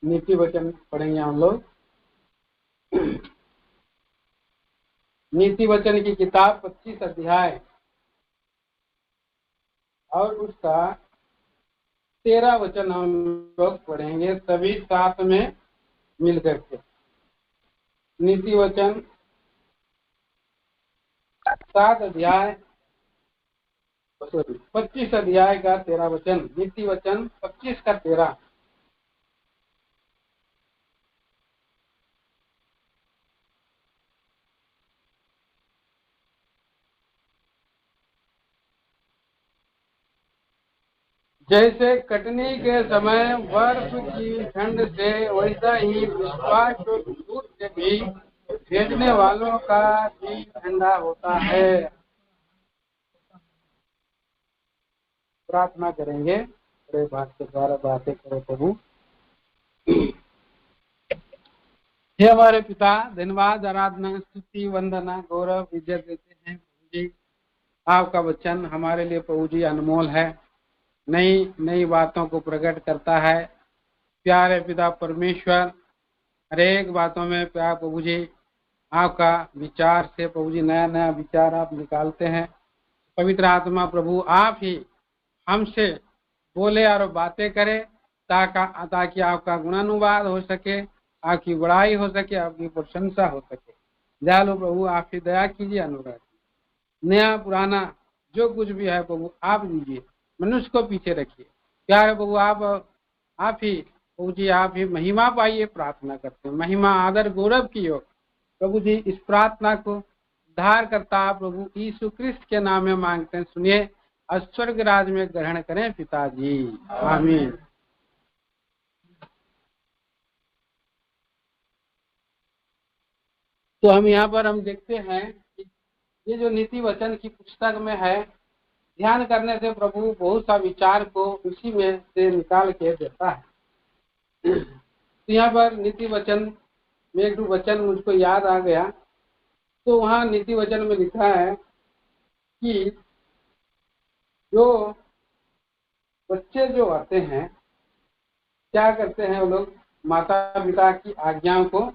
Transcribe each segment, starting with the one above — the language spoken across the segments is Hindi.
नीति वचन पढ़ेंगे हम लोग। नीति वचन की किताब 25 अध्याय और उसका 13 वचन हम लोग पढ़ेंगे सभी साथ में मिलकर के। नीति वचन 7 अध्याय 25 अध्याय का 13 वचन। नीति वचन 25 का 13। जैसे कटनी के समय बर्फ की ठंड से, वैसा ही विश्वास को दूर से भी भेजने वालों का भी ठंडा होता है। प्रार्थना करेंगे। बड़े भाग के द्वारा बातें करो प्रभु। हे हमारे पिता, धन्यवाद, आराधना, स्तुति, वंदना, गौरव, इज्जत देते हैं प्रभु जी। आपका वचन हमारे लिए प्रभु जी अनमोल है, नई नई बातों को प्रकट करता है। प्यारे पिता परमेश्वर, हरेक बातों में प्यार प्रभु जी आपका विचार से प्रभु जी नया नया विचार आप निकालते हैं। पवित्र आत्मा प्रभु आप ही हमसे बोले और बातें करें, ताकि आपका गुणानुवाद हो सके, आपकी बड़ाई हो सके, आपकी प्रशंसा हो सके। दयालु प्रभु आप ही दया कीजिए, अनुग्रह कीजिए। नया पुराना जो कुछ भी है प्रभु आप दीजिए, मनुष्य को पीछे रखिए। प्यारे प्रभु आप ही प्रभु जी आप ही महिमा पाइए, प्रार्थना करते हैं। महिमा आदर गौरव की हो प्रभु जी। इस प्रार्थना को उद्धार करता प्रभु यीशु क्रिस्त के नाम में मांगते हैं, सुनिए और स्वर्ग राज में ग्रहण करें पिताजी, आमीन। तो हम यहाँ पर हम देखते हैं कि ये जो नीति वचन की पुस्तक में है, ध्यान करने से प्रभु बहुत सा विचार को उसी में से निकाल के देता है। तो यहाँ पर नीति वचन में एक वचन मुझको याद आ गया। तो वहाँ नीति वचन में लिखा है कि जो बच्चे जो आते हैं क्या करते हैं, वो लोग माता पिता की आज्ञाओं को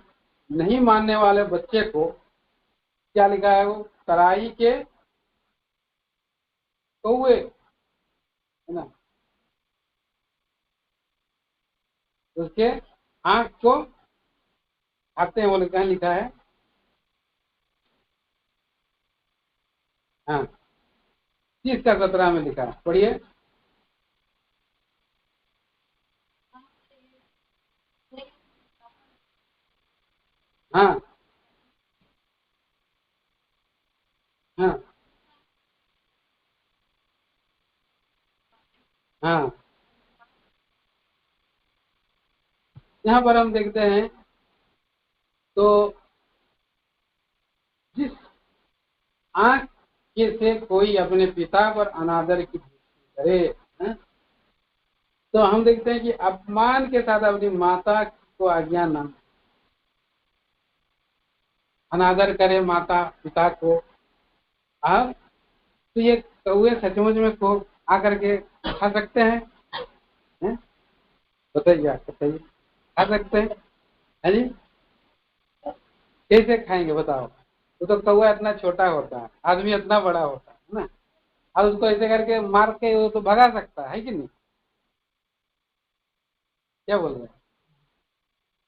नहीं मानने वाले बच्चे को क्या लिखा है, वो तराई के कौवे है ना, उसके आंख को आते हैं, वो लिखा है। हाँ 30 का 17 में लिखा है, पढ़िए। हाँ हाँ हाँ। यहाँ पर हम देखते हैं तो जिस आंख के से कोई अपने पिता पर अनादर की दृष्टि करे, है? तो हम देखते हैं कि अपमान के साथ अपनी माता को आज्ञा न अनादर करे माता पिता को। अब तो ये कौवे सचमुच में को आकर के खा सकते हैं, हैं? बताइए, आप बताइए, खा सकते हैं है जी? कैसे खाएंगे बताओ? वो तो कौवा इतना छोटा होता है, आदमी इतना बड़ा होता है ना, और उसको ऐसे करके मार के वो तो भगा सकता है कि नहीं? क्या बोल रहे हैं?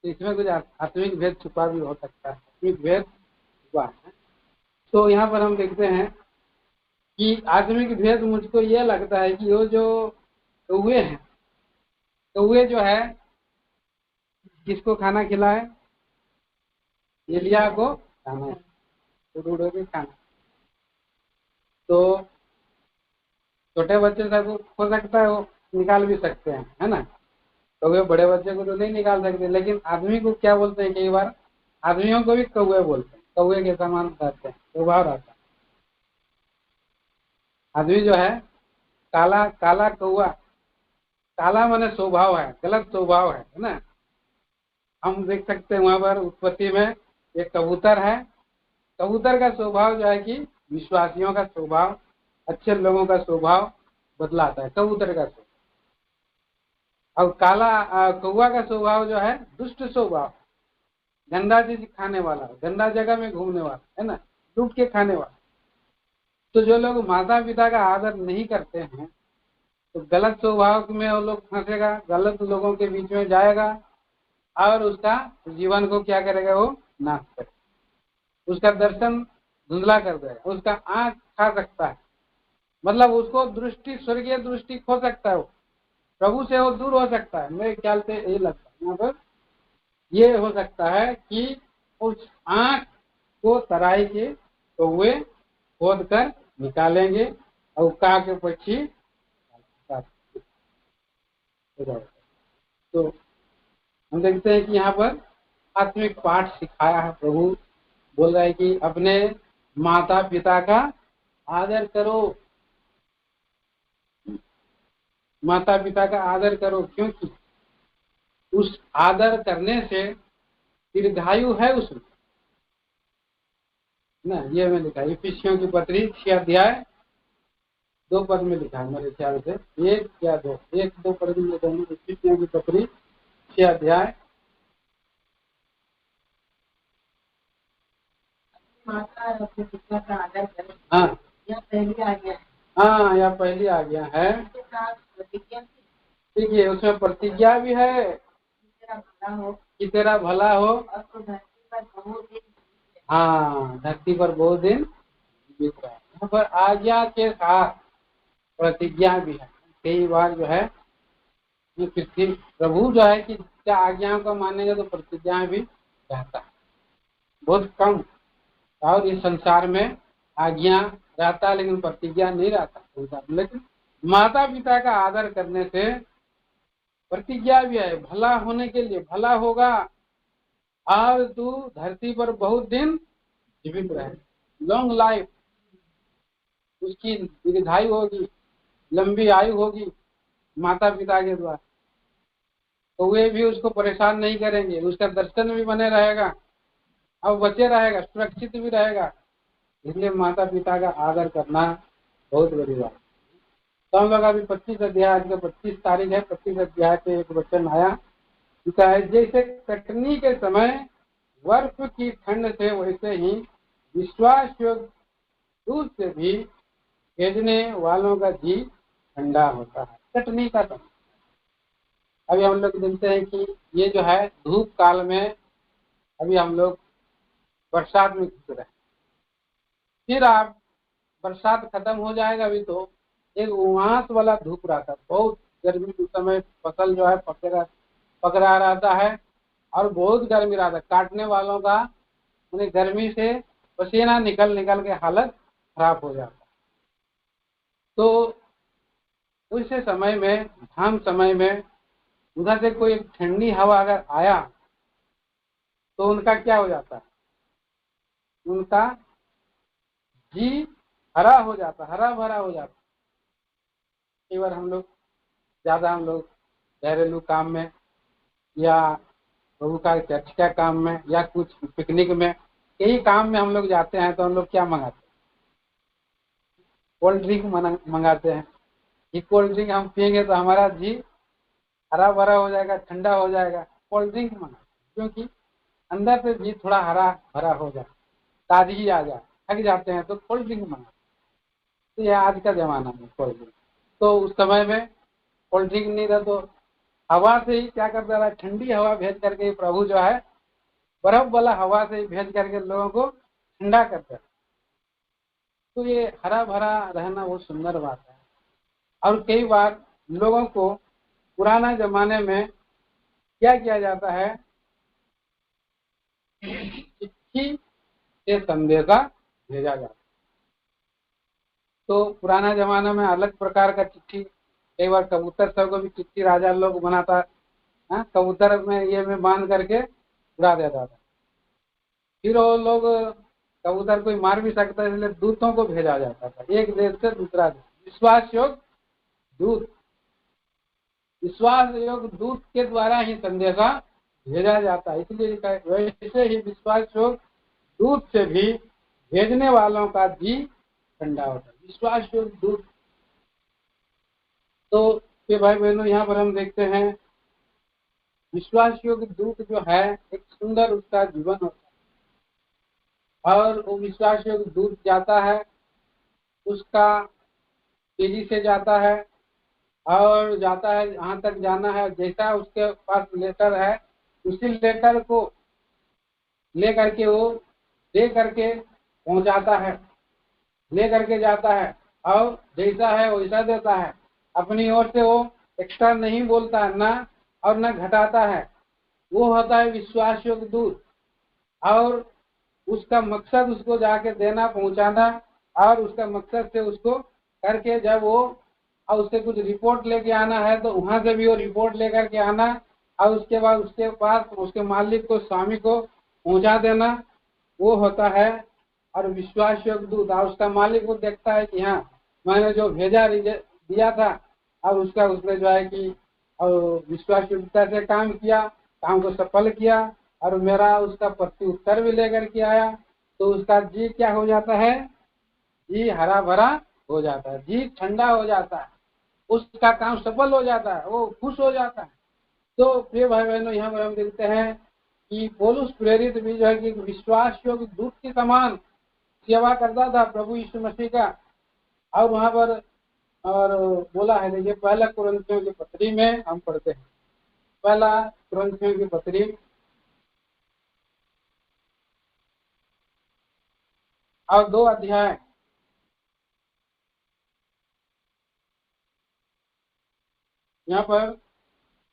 तो इसमें कुछ आत्मिक भेद छुपा भी हो सकता है, आत्मिक भेद छुपा है। तो यहाँ पर हम देखते हैं कि आत्मिक भेद मुझको ये लगता है कि वो जो कौवे हैं, कौवे जो है किसको खाना खिलाए? एलिया को खाना, उड़ उड़ के खाना। तो छोटे बच्चे से हो सकता है वो निकाल भी सकते हैं, है ना? कौवे बड़े बच्चे को तो नहीं निकाल सकते, लेकिन आदमी को क्या बोलते हैं, कई बार आदमियों को भी कौवे बोलते हैं, कौवे के समान रहते हैं, स्वभाव रहता है। आदमी जो है काला काला कौवा, काला माने स्वभाव है, गलत स्वभाव है ना? हम देख सकते हैं वहां पर उत्पत्ति में एक कबूतर है। कबूतर का स्वभाव जो है कि विश्वासियों का स्वभाव, अच्छे लोगों का स्वभाव बदलाता है, कबूतर का स्वभाव। और काला कौवा का स्वभाव जो है दुष्ट स्वभाव, गंदा चीज खाने वाला, गंदा जगह में घूमने वाला, है ना, लूट के खाने वाला। तो जो लोग माता पिता का आदर नहीं करते हैं तो गलत स्वभाव में वो लोग फंसेगा, गलत लोगों के बीच में जाएगा और उसका जीवन को क्या करेगा, वो नाश करेगा, उसका दर्शन धुंधला कर देगा, उसका आंख खा सकता है, मतलब उसको दृष्टि, स्वर्गीय दृष्टि खो सकता है, वो प्रभु से वो दूर हो सकता है। मेरे ख्याल से यही लगता है यहाँ पर, ये हो सकता है कि उस आंख को तराई के कौवे खोद कर निकालेंगे और का के पक्षी। तो हम देखते हैं कि यहाँ पर आत्मिक पाठ सिखाया है। प्रभु बोल रहा है कि अपने माता पिता का आदर करो, माता पिता का आदर करो, क्योंकि उस आदर करने से दीर्घायु है उसमें ना। ये में लिखा है इफिसियों की पत्री 6 अध्याय 2 पद में लिखा है मेरे ख्याल से, 1 या 2, 1-2 पद में लिखा है इफिसियों की पत्री 6 अध्याय। माता और अपने पिता का आदर करें। हाँ, यह पहली आज्ञा है। हाँ, यह पहली आज्ञा है। देखिए उसमें प्रतिज्ञा भी है कि तेरा भला हो और तो धरती पर बहुत दिन, हाँ, धरती पर बहुत दिन जीवित रहे। यहाँ पर आज्ञा के साथ प्रतिज्ञा भी है। कई बार जो है पृथ्वी प्रभु जो है कि क्या आज्ञाओं को मानेंगे तो प्रतिज्ञा भी रहता है, बहुत कम। और इस संसार में आज्ञा रहता है लेकिन प्रतिज्ञा नहीं रहता। लेकिन माता पिता का आदर करने से प्रतिज्ञा भी है, भला होने के लिए, भला होगा और तू धरती पर बहुत दिन जीवित रहे, लॉन्ग लाइफ, उसकी दीर्घायु होगी, लंबी आयु होगी माता पिता के द्वारा। तो वे भी उसको परेशान नहीं करेंगे, उसका दर्शन भी बने रहेगा और बचे रहेगा, सुरक्षित भी रहेगा। इसलिए माता पिता का आदर करना बहुत बड़ी बात। तो हम लोग अभी 25 अध्याय, आज 25 तारीख है, 25 अध्याय पे एक वचन आया, है जैसे कटनी के समय बर्फ की ठंड से वैसे ही विश्वास योग्य दूध से भी भेजने वालों का जी ठंडा होता है। कटनी का समय, अभी हम लोग जानते हैं कि ये जो है धूप काल में, अभी हम लोग बरसात में घुस रहे हैं। फिर आप बरसात खत्म हो जाएगा, अभी तो एक उमास वाला धूप रहता है, बहुत गर्मी के समय फसल जो है पकड़ा रहता है और बहुत गर्मी रहता है, काटने वालों का उन्हें गर्मी से पसीना निकल निकल के हालत खराब हो जाता है। तो उस समय में, घाम समय में उधर से कोई ठंडी हवा अगर आया तो उनका क्या हो जाता है, उनका जी हरा हो जाता, हरा भरा हो जाता। कई बार हम लोग ज्यादा, हम लोग घरेलू काम में या प्रभु का चर्च का काम में या कुछ पिकनिक में, यही काम में हम लोग जाते हैं तो हम लोग क्या मंगाते हैं, कोल्ड ड्रिंक मंगाते हैं। ये कोल्ड ड्रिंक हम पियेंगे तो हमारा जी हरा भरा हो जाएगा, ठंडा हो जाएगा। कोल्ड ड्रिंक मंगा, क्योंकि अंदर से जी थोड़ा हरा भरा हो जाए, ताजगी आ जाए, थक जाते हैं तो कोल्ड ड्रिंक मंगा। तो यह आज का जमाना है कोल्ड ड्रिंक। तो उस समय में कोल्ड ड्रिंक नहीं था तो हवा से ही क्या करता था, ठंडी हवा भेज करके प्रभु जो है बर्फ वाला हवा से ही भेज करके लोगों को ठंडा करता है। तो ये हरा भरा रहना बहुत सुंदर बात है। और कई बार लोगों को पुराना जमाने में क्या किया जाता है, चिट्ठी से संदेशा भेजा जाता है। तो पुराना जमाना में अलग प्रकार का चिट्ठी, कई बार कबूतर सब को भी चिट्ठी राजा लोग बनाता है, कबूतर में ये में बांध करके उड़ा देता था। फिर वो लोग, कबूतर कोई मार भी सकता है इसलिए दूतों को भेजा जाता था एक देश से दूसरा देश। विश्वास योग्य दूत, विश्वास योग्य दूत के द्वारा ही संदेशा भेजा जाता है। इसलिए वैसे ही विश्वास योग्य दूत से भी भेजने वालों का जी ठंडा होता है, विश्वास योग्य दूत। तो ये भाई बहनों, यहाँ पर हम देखते हैं विश्वास योग्य दूत जो है एक सुंदर उसका जीवन होता है, और वो विश्वास योग्य दूत जाता है, उसका तेजी से जाता है और जाता है जहाँ तक जाना है। जैसा उसके पास लेटर है, उसी लेटर को ले करके वो दे करके पहुंचाता है, ले करके जाता है, और जैसा है वैसा देता है। अपनी ओर से वो एक्स्ट्रा नहीं बोलता है ना, और न घटाता है। वो होता है विश्वास योग्य दूत, और उसका मकसद उसको जाके देना, पहुंचाना, और उसका मकसद से उसको करके जब वो और उससे कुछ रिपोर्ट लेके आना है तो वहां से भी वो रिपोर्ट लेकर के आना, और उसके बाद उसके पास उसके मालिक को, स्वामी को पहुंचा देना, वो होता है और विश्वास योग्य दूत। और उसका मालिक को देखता है कि हाँ, मैंने जो भेजा दिया था, और उसका उसने जो है कि और विश्वास योग्यता से काम किया, काम को सफल किया, और मेरा उसका प्रत्युत्तर भी लेकर के आया, तो उसका जी क्या हो जाता है? जी हरा भरा हो जाता है, जी ठंडा हो जाता है, उसका काम सफल हो जाता है, वो खुश हो जाता है। तो प्रिय भाई बहनों, यहाँ पर हम देखते हैं कि पौलुस प्रेरित भी जो है कि विश्वास योग्य दूत के समान सेवा करता था प्रभु यीशु मसीह का। और वहां पर और बोला है, देखिए पहला कुरिन्थियों की पत्री में हम पढ़ते हैं, पहला कुरिन्थियों की पत्री और 2 अध्याय, यहाँ पर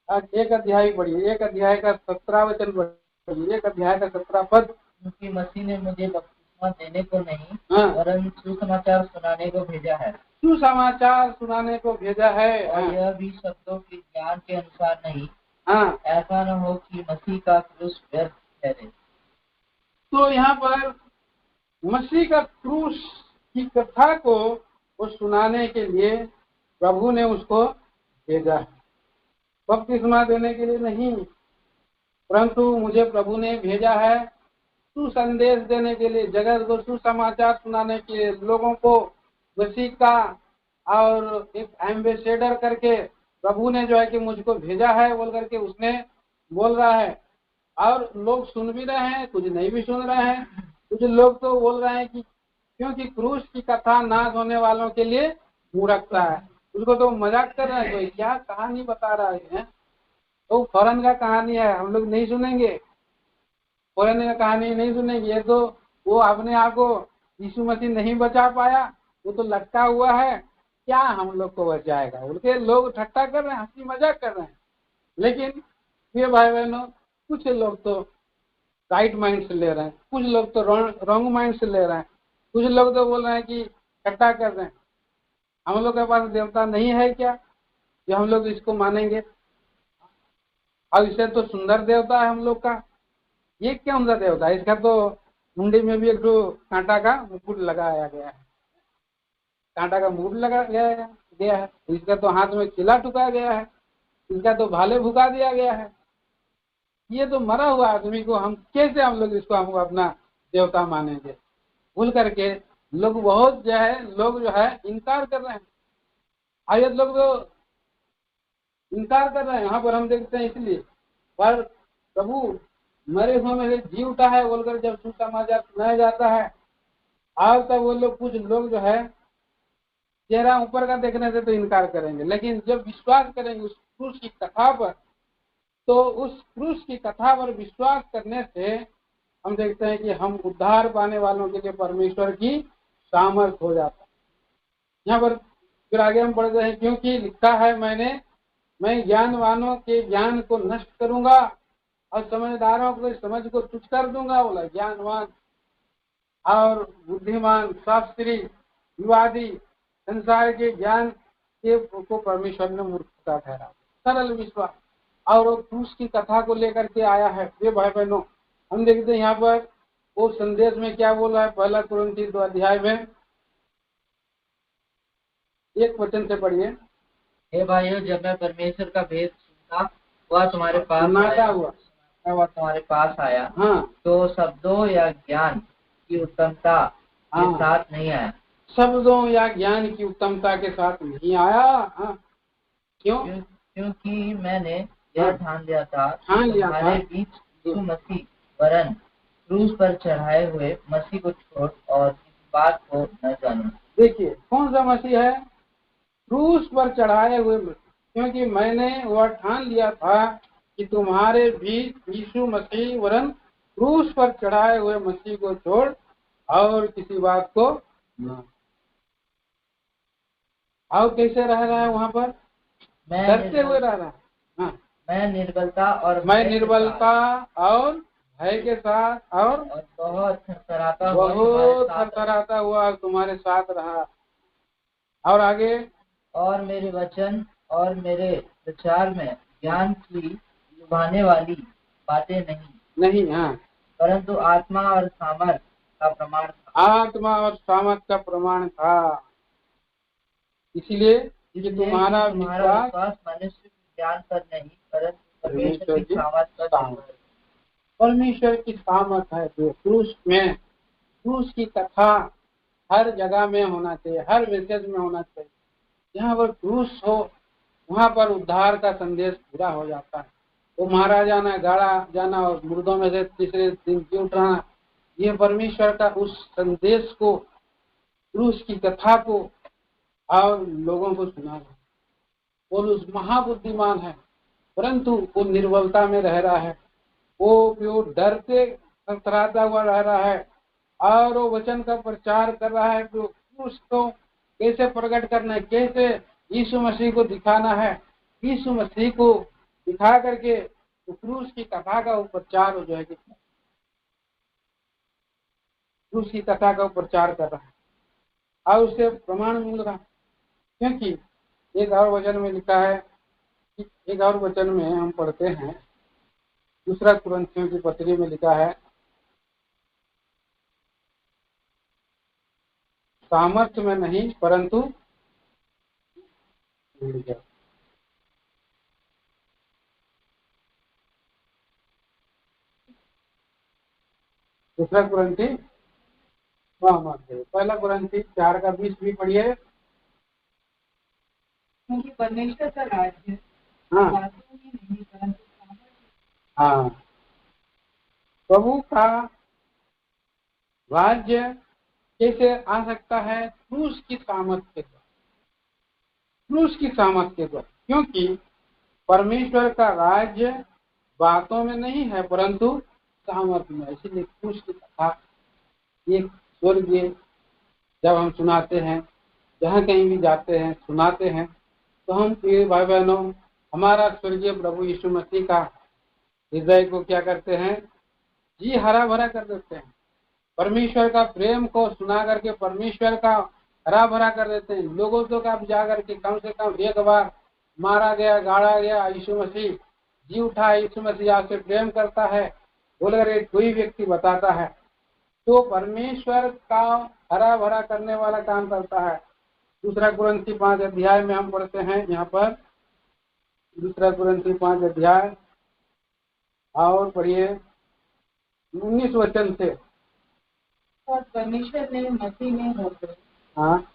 आज एक अध्याय पढ़िए, एक अध्याय का 17 वचन पढ़िए, एक अध्याय का 17 पद। क्योंकि मसीह ने मुझे बपतिस्मा देने को नहीं, हाँ, वरन सुसमाचार सुनाने को भेजा है। सुसमाचार सुनाने को भेजा है। और यह भी शब्दों के ज्ञान के अनुसार नहीं, हाँ, ऐसा न हो कि मसीह का क्रूस व्यर्थ ठहरे। तो यहाँ पर मसीह का क्रूस की कथा को वो सुनाने के लिए प्रभु ने उसको भेजा है, बपतिस्मा देने के लिए नहीं, परंतु मुझे प्रभु ने भेजा है सुसंदेश देने के लिए, जगत को सुसमाचार सुनाने के लिए, लोगों को मसीह का और एक एम्बेसडर करके प्रभु ने जो है कि मुझको भेजा है बोल करके उसने बोल रहा है। और लोग सुन भी रहे हैं, कुछ नहीं भी सुन रहे हैं। कुछ लोग तो बोल रहे हैं कि क्योंकि क्रूस की कथा नाश होने वालों के लिए मूर्खता है, उसको तो मजाक कर रहे हैं, कोई क्या कहानी बता रहा है, तो फौरन का कहानी है, हम लोग नहीं सुनेंगे, फौरन का कहानी नहीं सुनेंगे। ये तो वो अपने आप को यीशु मसीह नहीं बचा पाया, वो तो लटका हुआ है, क्या हम लोग को बचाएगा, उनके लोग ठट्टा कर रहे हैं, हंसी मजाक कर रहे हैं। लेकिन ये भाई बहनों, कुछ लोग तो राइट माइंड से ले रहे हैं, कुछ लोग तो रॉन्ग माइंड से ले रहे हैं, कुछ लोग तो बोल रहे हैं कि ठट्टा कर रहे हैं, हम लोग के पास देवता नहीं है क्या जो हम लोग इसको मानेंगे, और इसे तो सुंदर देवता है हम लोग का, ये क्या उनका देवता है, इसका तो मुंडी में भी एक कांटा का मुकुट लगाया गया है, कांटा का मुकुट लगा गया है, इसका तो हाथ में किला ठुका गया है, इसका तो भाले भुका दिया गया है। ये तो मरा हुआ आदमी को हम कैसे हम लोग इसको हम अपना देवता मानेंगे। भूल करके लोग बहुत लोग जो है इनकार कर रहे हैं, आयत लोग तो इनकार कर रहे हैं। यहाँ पर हम देखते हैं इसलिए, पर प्रभु मरे हुए में जी उठा है बोलकर जब सुसमाचार सुनाया जाता है, और तब वो लोग कुछ लोग जो है चेहरा ऊपर का देखने से तो इनकार करेंगे, लेकिन जब विश्वास करेंगे उस क्रूस की कथा पर, तो उस क्रूस की कथा पर विश्वास करने से हम देखते हैं कि हम उद्धार पाने वालों के लिए परमेश्वर की सामर्थ हो जाता है। यहाँ पर फिर आगे हम पढ़ते हैं, क्योंकि लिखा है मैं ज्ञानवानों के ज्ञान को नष्ट करूंगा और समझदारों को समझ को तुच्छ कर दूंगा। बोला ज्ञानवान और बुद्धिमान, शास्त्री, विवादी, संसार के ज्ञान के को परमेश्वर ने मूर्खता ठहरा। सरल विश्वास और वो क्रूस की कथा को लेकर के आया है। ये भाई बहनों, हम देखते हैं यहाँ पर वो संदेश में क्या बोला है, पहला कुरिन्थी 2 अध्याय में 1 वचन से पढ़िए। हे भाइयों, जब मैं परमेश्वर का भेद सुनता वह तुम्हारे पास आया, हाँ, तो शब्दों या ज्ञान की उत्तमता के साथ नहीं आया। शब्दों या ज्ञान की उत्तमता के साथ नहीं आया। हाँ, क्यों? क्योंकि मैंने यह ठान लिया था ठान लिया था। तुम्हारे बीच यीशु मसीह वरन क्रूस पर चढ़ाए हुए मसीह को छोड़ और इस बात को न जानो। देखिए कौन सा मसीह है? क्रूस पर चढ़ाए हुए मसीह। क्योंकि मैंने वह ठान लिया था कि तुम्हारे बीच यीशु मसीह वरन क्रूस पर चढ़ाए हुए मसीह को छोड़ और किसी बात को न। और कैसे रह रहा है वहाँ पर? डरते हुए रह रहा है। हाँ, मैं निर्बलता और मैं निर्बलता और भय के साथ और बहुत थरथराता हुआ तुम्हारे साथ रहा। और आगे, और मेरे वचन और मेरे विचार में ज्ञान की लुभाने वाली बातें नहीं, हाँ, परंतु आत्मा और सामर्थ का प्रमाण था। आत्मा और सामर्थ का प्रमाण था। इसलिए कि तुम्हारा विश्वास मनुष्य के ज्ञान पर नहीं, परंतु परमेश्वर की सामर्थ पर है। परमेश्वर की सामर्थ है जो क्रूस की कथा हर जगह में होना चाहिए, हर मैसेज में होना चाहिए। जहाँ पर क्रूस हो वहाँ पर उद्धार का संदेश पूरा हो जाता है। वो मारा जाना, गाड़ा जाना और मुर्दों में से तीसरे दिन जी उठना, ये परमेश्वर का उस संदेश को, क्रूस की कथा को और लोगों को सुना। वो उस महाबुद्धिमान है परंतु वो निर्बलता में रह रहा है। वो डर से थरथराता हुआ रह रहा है और वो वचन का प्रचार कर रहा है। जो क्रूस को कैसे प्रकट करना है, कैसे यीशु मसीह को दिखाना है, यीशु मसीह को दिखा करके तो क्रूस की कथा का प्रचार हो जाएगी। क्रूस की कथा का प्रचार कर रहा है और उससे प्रमाण मिल रहा है। क्योंकि एक और वचन में लिखा है, एक और वचन में हम पढ़ते हैं, दूसरा कुरिन्थियों की पत्री में लिखा है, सामर्थ्य में नहीं परंतु दूसरा कुरिन्थी पहला कुरिन्थी 4:20 भी पढ़िए। क्योंकि परमेश्वर का राज्य हाँ, बातों में नहीं परंतु हाँ, प्रभु का राज्य कैसे आ सकता है? क्रूस की सामर्थ्य के द्वारा, क्रूस की सामर्थ्य के द्वारा। क्योंकि परमेश्वर का राज्य बातों में नहीं है परंतु सामर्थ्य में। इसीलिए क्रूस की कथा एक स्वर्गीय, जब हम सुनाते हैं, जहाँ कहीं भी जाते हैं सुनाते हैं, तो हम प्रिय भाई बहनों हमारा स्वर्गीय प्रभु यीशु मसीह का हृदय को क्या करते हैं? जी हरा भरा कर देते हैं। परमेश्वर का प्रेम को सुना करके परमेश्वर का हरा भरा कर देते हैं। लोगों तो का जा करके कम से कम एक बार मारा गया, गाड़ा गया, यीशु मसीह जी उठा, यीशु मसीह आपसे प्रेम करता है बोलकर कोई व्यक्ति बताता है, तो परमेश्वर का हरा भरा करने वाला काम करता है। दूसरा कुरिन्थी 5 अध्याय में हम पढ़ते हैं, यहाँ पर दूसरा कुरिन्थी 5 अध्याय और पढ़िए 19 वचन से। और परमेश्वर ने मसीह में होकर हाँ,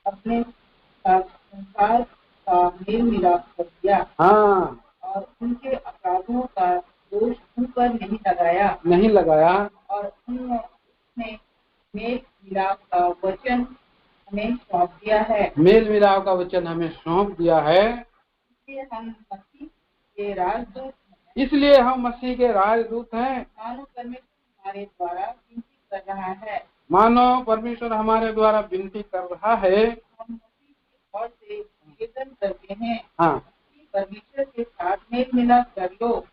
अपने साथ संसार का मेल मिलाप कर दिया। हाँ, और उनके अपराधों का दोष उन पर नहीं लगाया और उसने मेल मिलाप का वचन हमें सौंप दिया है। मेल मिलाप का वचन हमें सौंप दिया है। इसलिए हम मसीह के राजदूत इसलिए हम मसीह के राजदूत हैं। मानो परमेश्वर हमारे द्वारा विनती कर रहा है। मानो परमेश्वर हमारे द्वारा विनती कर रहा है। हम मसीह की ओर से निवेदन करते हैं। हाँ, कि परमेश्वर के साथ मेल मिलाप कर लो।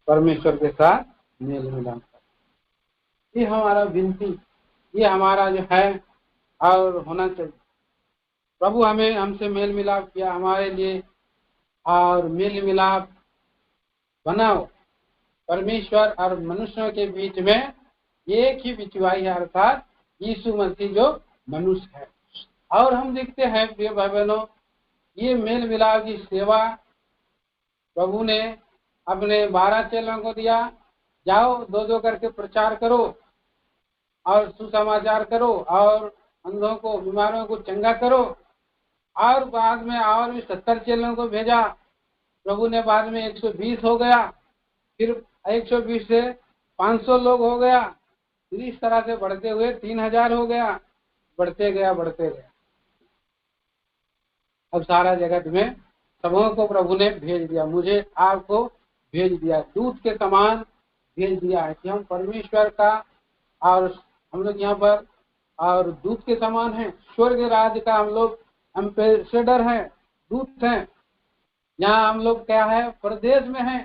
परमेश्वर के साथ मेल मिलाप कर, ये हमारा विनती, ये हमारा जो है और होना चाहिए। प्रभु हमें हमसे मेल मिलाप किया हमारे लिए, और मेल मिलाप बनाओ परमेश्वर और मनुष्यों के बीच में एक ही बिचवाई है, अर्थात यीशु मसीह जो मनुष्य है। और हम देखते हैं प्रिय भाई बहनों, ये मेल मिलाप की सेवा प्रभु ने अपने 12 चेलों को दिया। जाओ 2-2 करके प्रचार करो और सुसमाचार करो और अंधों को, बीमारों को चंगा करो। और बाद में और भी 70 चेलों को भेजा, प्रभु ने बाद में 120 हो गया, फिर 120 से 500 लोग हो गया, फिर इस तरह से बढ़ते हुए 3000 हो गया, बढ़ते गया। अब सारा जगत में सबों को प्रभु ने भेज दिया, मुझे आपको भेज दिया, दूत के समान भेज दिया है कि हम परमेश्वर का और हम लोग यहाँ पर और दूत के समान हैं। स्वर्ग राज्य का हम लोग एम्बेसडर हैं, दूत हैं। यहाँ हम लोग क्या है, प्रदेश में हैं।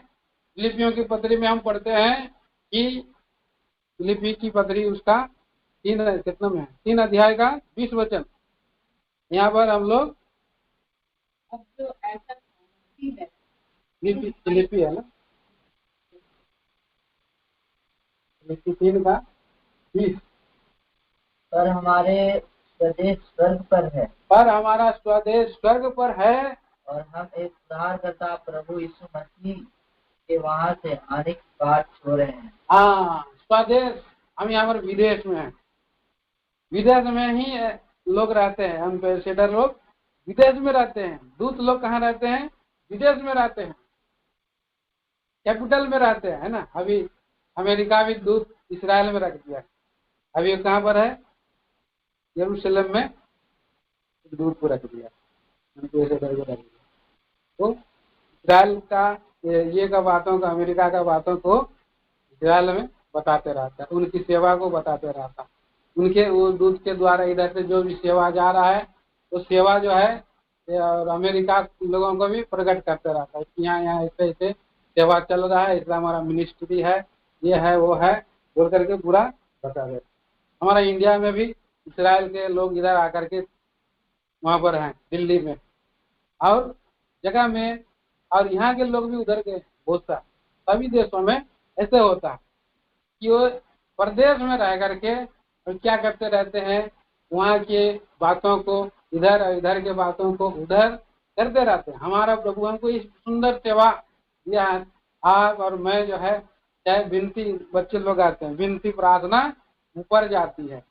फिलिपियों की पत्री में हम पढ़ते हैं कि फिलिपी की पत्री उसका 3 अध्याय का 20 वचन, यहाँ पर हम लोग अब जो ऐसा है फिलिपी है ना, फिलिपी 3 का 20। पर हमारे स्वदेश स्वर्ग पर है, पर हमारा स्वदेश स्वर्ग पर है, और हम एक उद्धारकर्ता प्रभु यीशु मसीह के वहां से आने की बात छोड़ रहे हैं। हाँ, स्वदेश, हम यहाँ पर विदेश में हैं। विदेश में ही लोग रहते हैं, एम्बेसडर लोग विदेश में रहते हैं। दूत लोग कहाँ रहते हैं? विदेश में रहते हैं, कैपिटल में रहते हैं, है ना। अभी अमेरिका भी दूत इस्राएल में रख दिया, अभी कहाँ पर है? यरूशलेम में दूत को रख दिया, एम्बेसडर को रख दिया। तो इस्राएल का ये का बातों का, अमेरिका का बातों को इस्राएल में बताते रहता है, उनकी सेवा को बताते रहता है। उनके वो दूत के द्वारा इधर से जो भी सेवा जा रहा है, वो सेवा जो है और अमेरिका लोगों को भी प्रकट करते रहता है कि यहाँ ऐसे ऐसे सेवा चल रहा है, इसलिए हमारा मिनिस्ट्री है, ये है वो है, बोल करके पूरा बता देते। हमारा इंडिया में भी इस्राएल के लोग इधर आकर के वहाँ पर हैं, दिल्ली में और जगह में, और यहाँ के लोग भी उधर के बहुत सा सभी देशों में ऐसे होता है कि वो प्रदेश में रह करके और क्या करते रहते हैं, वहाँ के बातों को इधर और इधर के बातों को उधर करते रहते हैं। हमारा प्रभु हमको इस सुंदर सेवा दिया है। आप और मैं जो है, चाहे विनती, बच्चे लोग आते हैं, विनती प्रार्थना ऊपर जाती है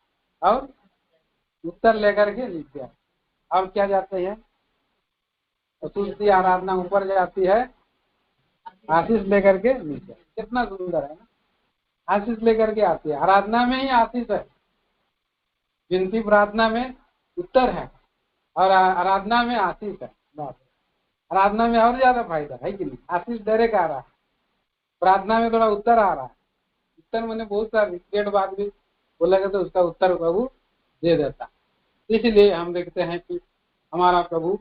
और उत्तर लेकर के नीचे आते। अब क्या जाते हैं, स्तुति आराधना ऊपर जाती है, आशीष लेकर के नीचे। कितना सुंदर है ना, आशीष लेकर के आती है। आराधना में ही आशीष है, विनती प्रार्थना में उत्तर है और आराधना में आशीष है। आराधना में और ज्यादा फायदा है कि नहीं? आशीष डायरेक्ट आ रहा है, प्रार्थना में थोड़ा उत्तर आ रहा है। उत्तर मैंने बहुत सारी पेड़ बात भी बोलेगा तो उसका उत्तर प्रभु दे देता। इसलिए हम देखते हैं कि हमारा प्रभु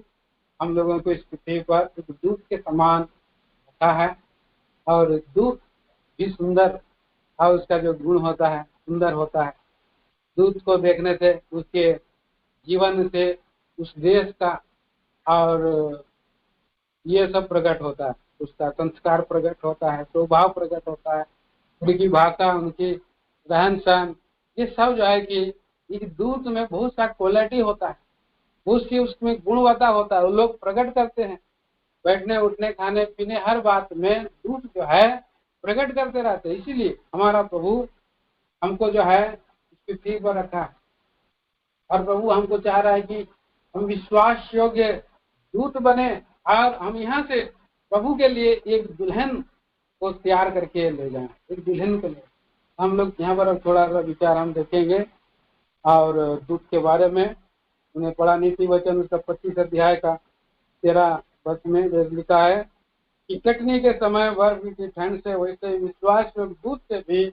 हम लोगों को इस पृथ्वी पर एक दूत के समान रखा है, और दूत भी सुंदर और उसका जो गुण होता है सुंदर होता है। दूत को देखने से उसके जीवन से उस देश का और ये सब प्रकट होता है, उसका संस्कार प्रकट होता है, स्वभाव प्रकट होता है, उनकी भाषा, उनकी रहन सहन, ये सब जो है कि इस दूत में बहुत सा क्वालिटी होता है, बहुत सी उसमें गुणवत्ता होता है, वो लोग प्रकट करते हैं। बैठने उठने खाने पीने हर बात में दूत जो है प्रकट करते रहते हैं। इसीलिए हमारा प्रभु हमको जो है इस पृथ्वी पर रखा है, और प्रभु हमको चाह रहा है कि हम विश्वास योग्य दूत बने और हम यहाँ से प्रभु के लिए एक दुल्हन को तैयार करके ले जाएं, एक दुल्हन को ले। हम लोग यहाँ पर थोड़ा सा विचार हम देखेंगे और दूत के बारे में। उन्हें पढ़ा नीति वचन उसका 25 अध्याय का 13 वच में लिखा है कि कटनी के समय बर्फ की ठंड से वैसे विश्वास में दूत से भी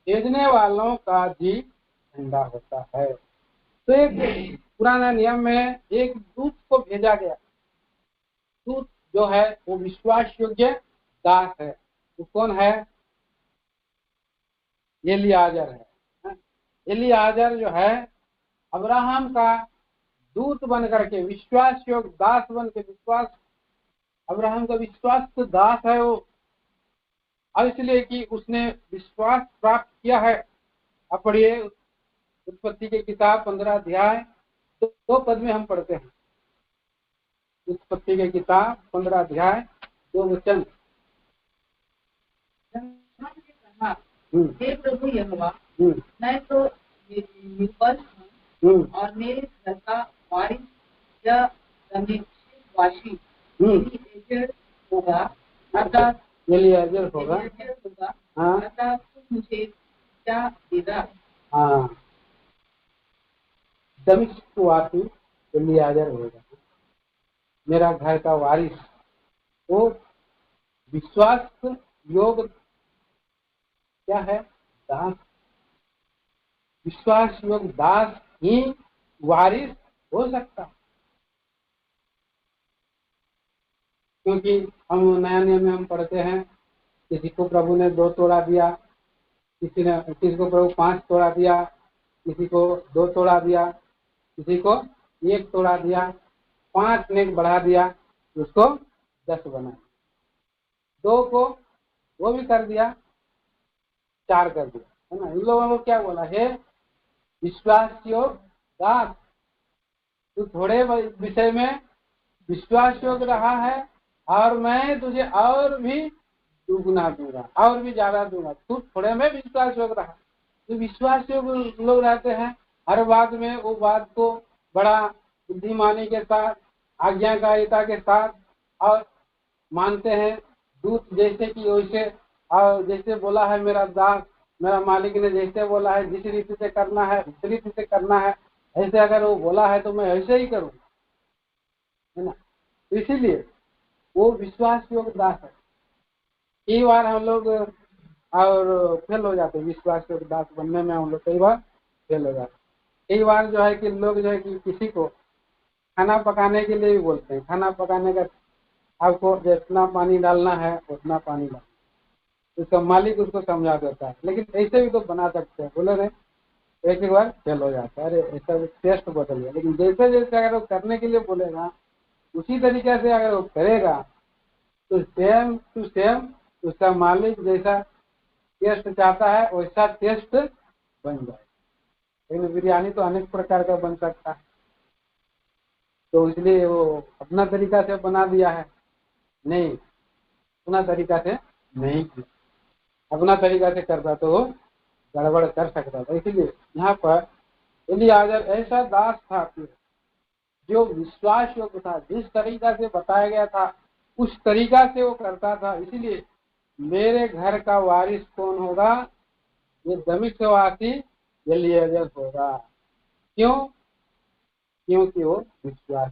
भेजने वालों का जी ठंडा होता है। तो एक पुराना नियम में एक दूत को भेजा गया। दूत जो है वो विश्वास योग्य दास है। वो कौन है? एलियाजर है। एलियाजर जो है अब्राहम का दूत बन करके, विश्वास योग्य दास बन के, विश्वास अब्राहम का विश्वास तो दास है वो, और इसलिए कि उसने विश्वास प्राप्त किया है। अब पढ़िए उत्पत्ति के किताब 15 अध्याय 2 पद में हम पढ़ते हैं। उत्पत्ति के किताब 15 अध्याय 2 वचन। हे प्रभु यहोवा, मैं तो निर्बल हूँ और मेरे घर का वारिस या वासी एजेड होगा, अर्थात एलियाजर होगा। एलियाजर होगा, हाँ अर्थात तू मुझे क्या देगा। हाँ, दमिश्कवासी एलियाजर होगा, मेरा घर का वारिस। वो विश्वास योग क्या है? दास। विश्वास योग दास ही वारिस हो सकता है। क्योंकि हम नया नियम में हम पढ़ते हैं, किसी को प्रभु ने 2 तोड़ा दिया, किसी को प्रभु 5 तोड़ा दिया, किसी को 2 तोड़ा दिया, किसी को 1 तोड़ा दिया, 5 ने बढ़ा दिया, उसको 10 बना, 2 को वो भी कर दिया, 4 कर दिया, है ना। इन लोगों को क्या बोला है? विश्वास योग दास। तू थोड़े विषय में विश्वास योग रहा है और मैं तुझे और भी दुगुना दूंगा, और भी ज्यादा दूंगा। तू थोड़े में विश्वास योग रहा, तो विश्वास योग लोग रहते हैं हर बात में, वो बात को बड़ा बुद्धिमानी के साथ, आज्ञाकारिता के साथ और मानते हैं। दूत जैसे कि वैसे, और जैसे बोला है मेरा दास, मेरा मालिक ने जैसे बोला है, जिस रीति से करना है उस रीति से करना है, ऐसे अगर वो बोला है तो मैं ऐसे ही करूँ, है ना। इसीलिए वो विश्वास योग दास है। कई बार हम लोग और फेल हो जाते हैं, विश्वास योग दास बनने में हम लोग कई बार फेल हो जाते हैं। कई बार जो है कि लोग जो है कि किसी को खाना पकाने के लिए भी बोलते हैं, खाना पकाने का आपको जितना पानी डालना है उतना पानी डालना, उसका मालिक उसको समझा देता है। लेकिन ऐसे भी तो बना सकते हैं, बोले नहीं, एक बार फेल हो जाता है, अरे ऐसा टेस्ट बदल गया। लेकिन जैसे जैसे अगर वो करने के लिए बोलेगा, उसी तरीके से अगर वो करेगा, तो सेम टू सेम उसका मालिक जैसा टेस्ट चाहता है वैसा टेस्ट बन जाए। लेकिन बिरयानी तो अनेक प्रकार का बन सकता है, तो इसलिए वो अपना तरीका से बना दिया है, नहीं अपना तरीका से नहीं किया। अपना तरीका से करता तो वो गड़बड़ कर सकता था। इसलिए यहाँ पर एलियाजर ऐसा दास था जो विश्वास योग्य था, जिस तरीका से बताया गया था उस तरीका से वो करता था। इसलिए मेरे घर का वारिस कौन होगा? ये दमिश्कवासी एलियाजर होगा। क्यों? क्योंकि वो विश्वास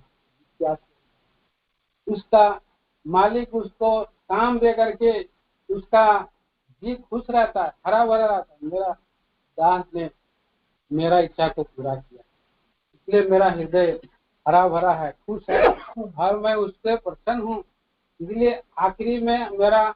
उसका मालिक उसको काम दे करके उसका जी खुश रहता है, हरा भरा रहता है। मेरा दास ने मेरा इच्छा को पूरा किया, इसलिए मेरा हृदय हरा भरा है, खुश है और मैं उससे प्रसन्न हूँ। इसलिए आखिरी में मेरा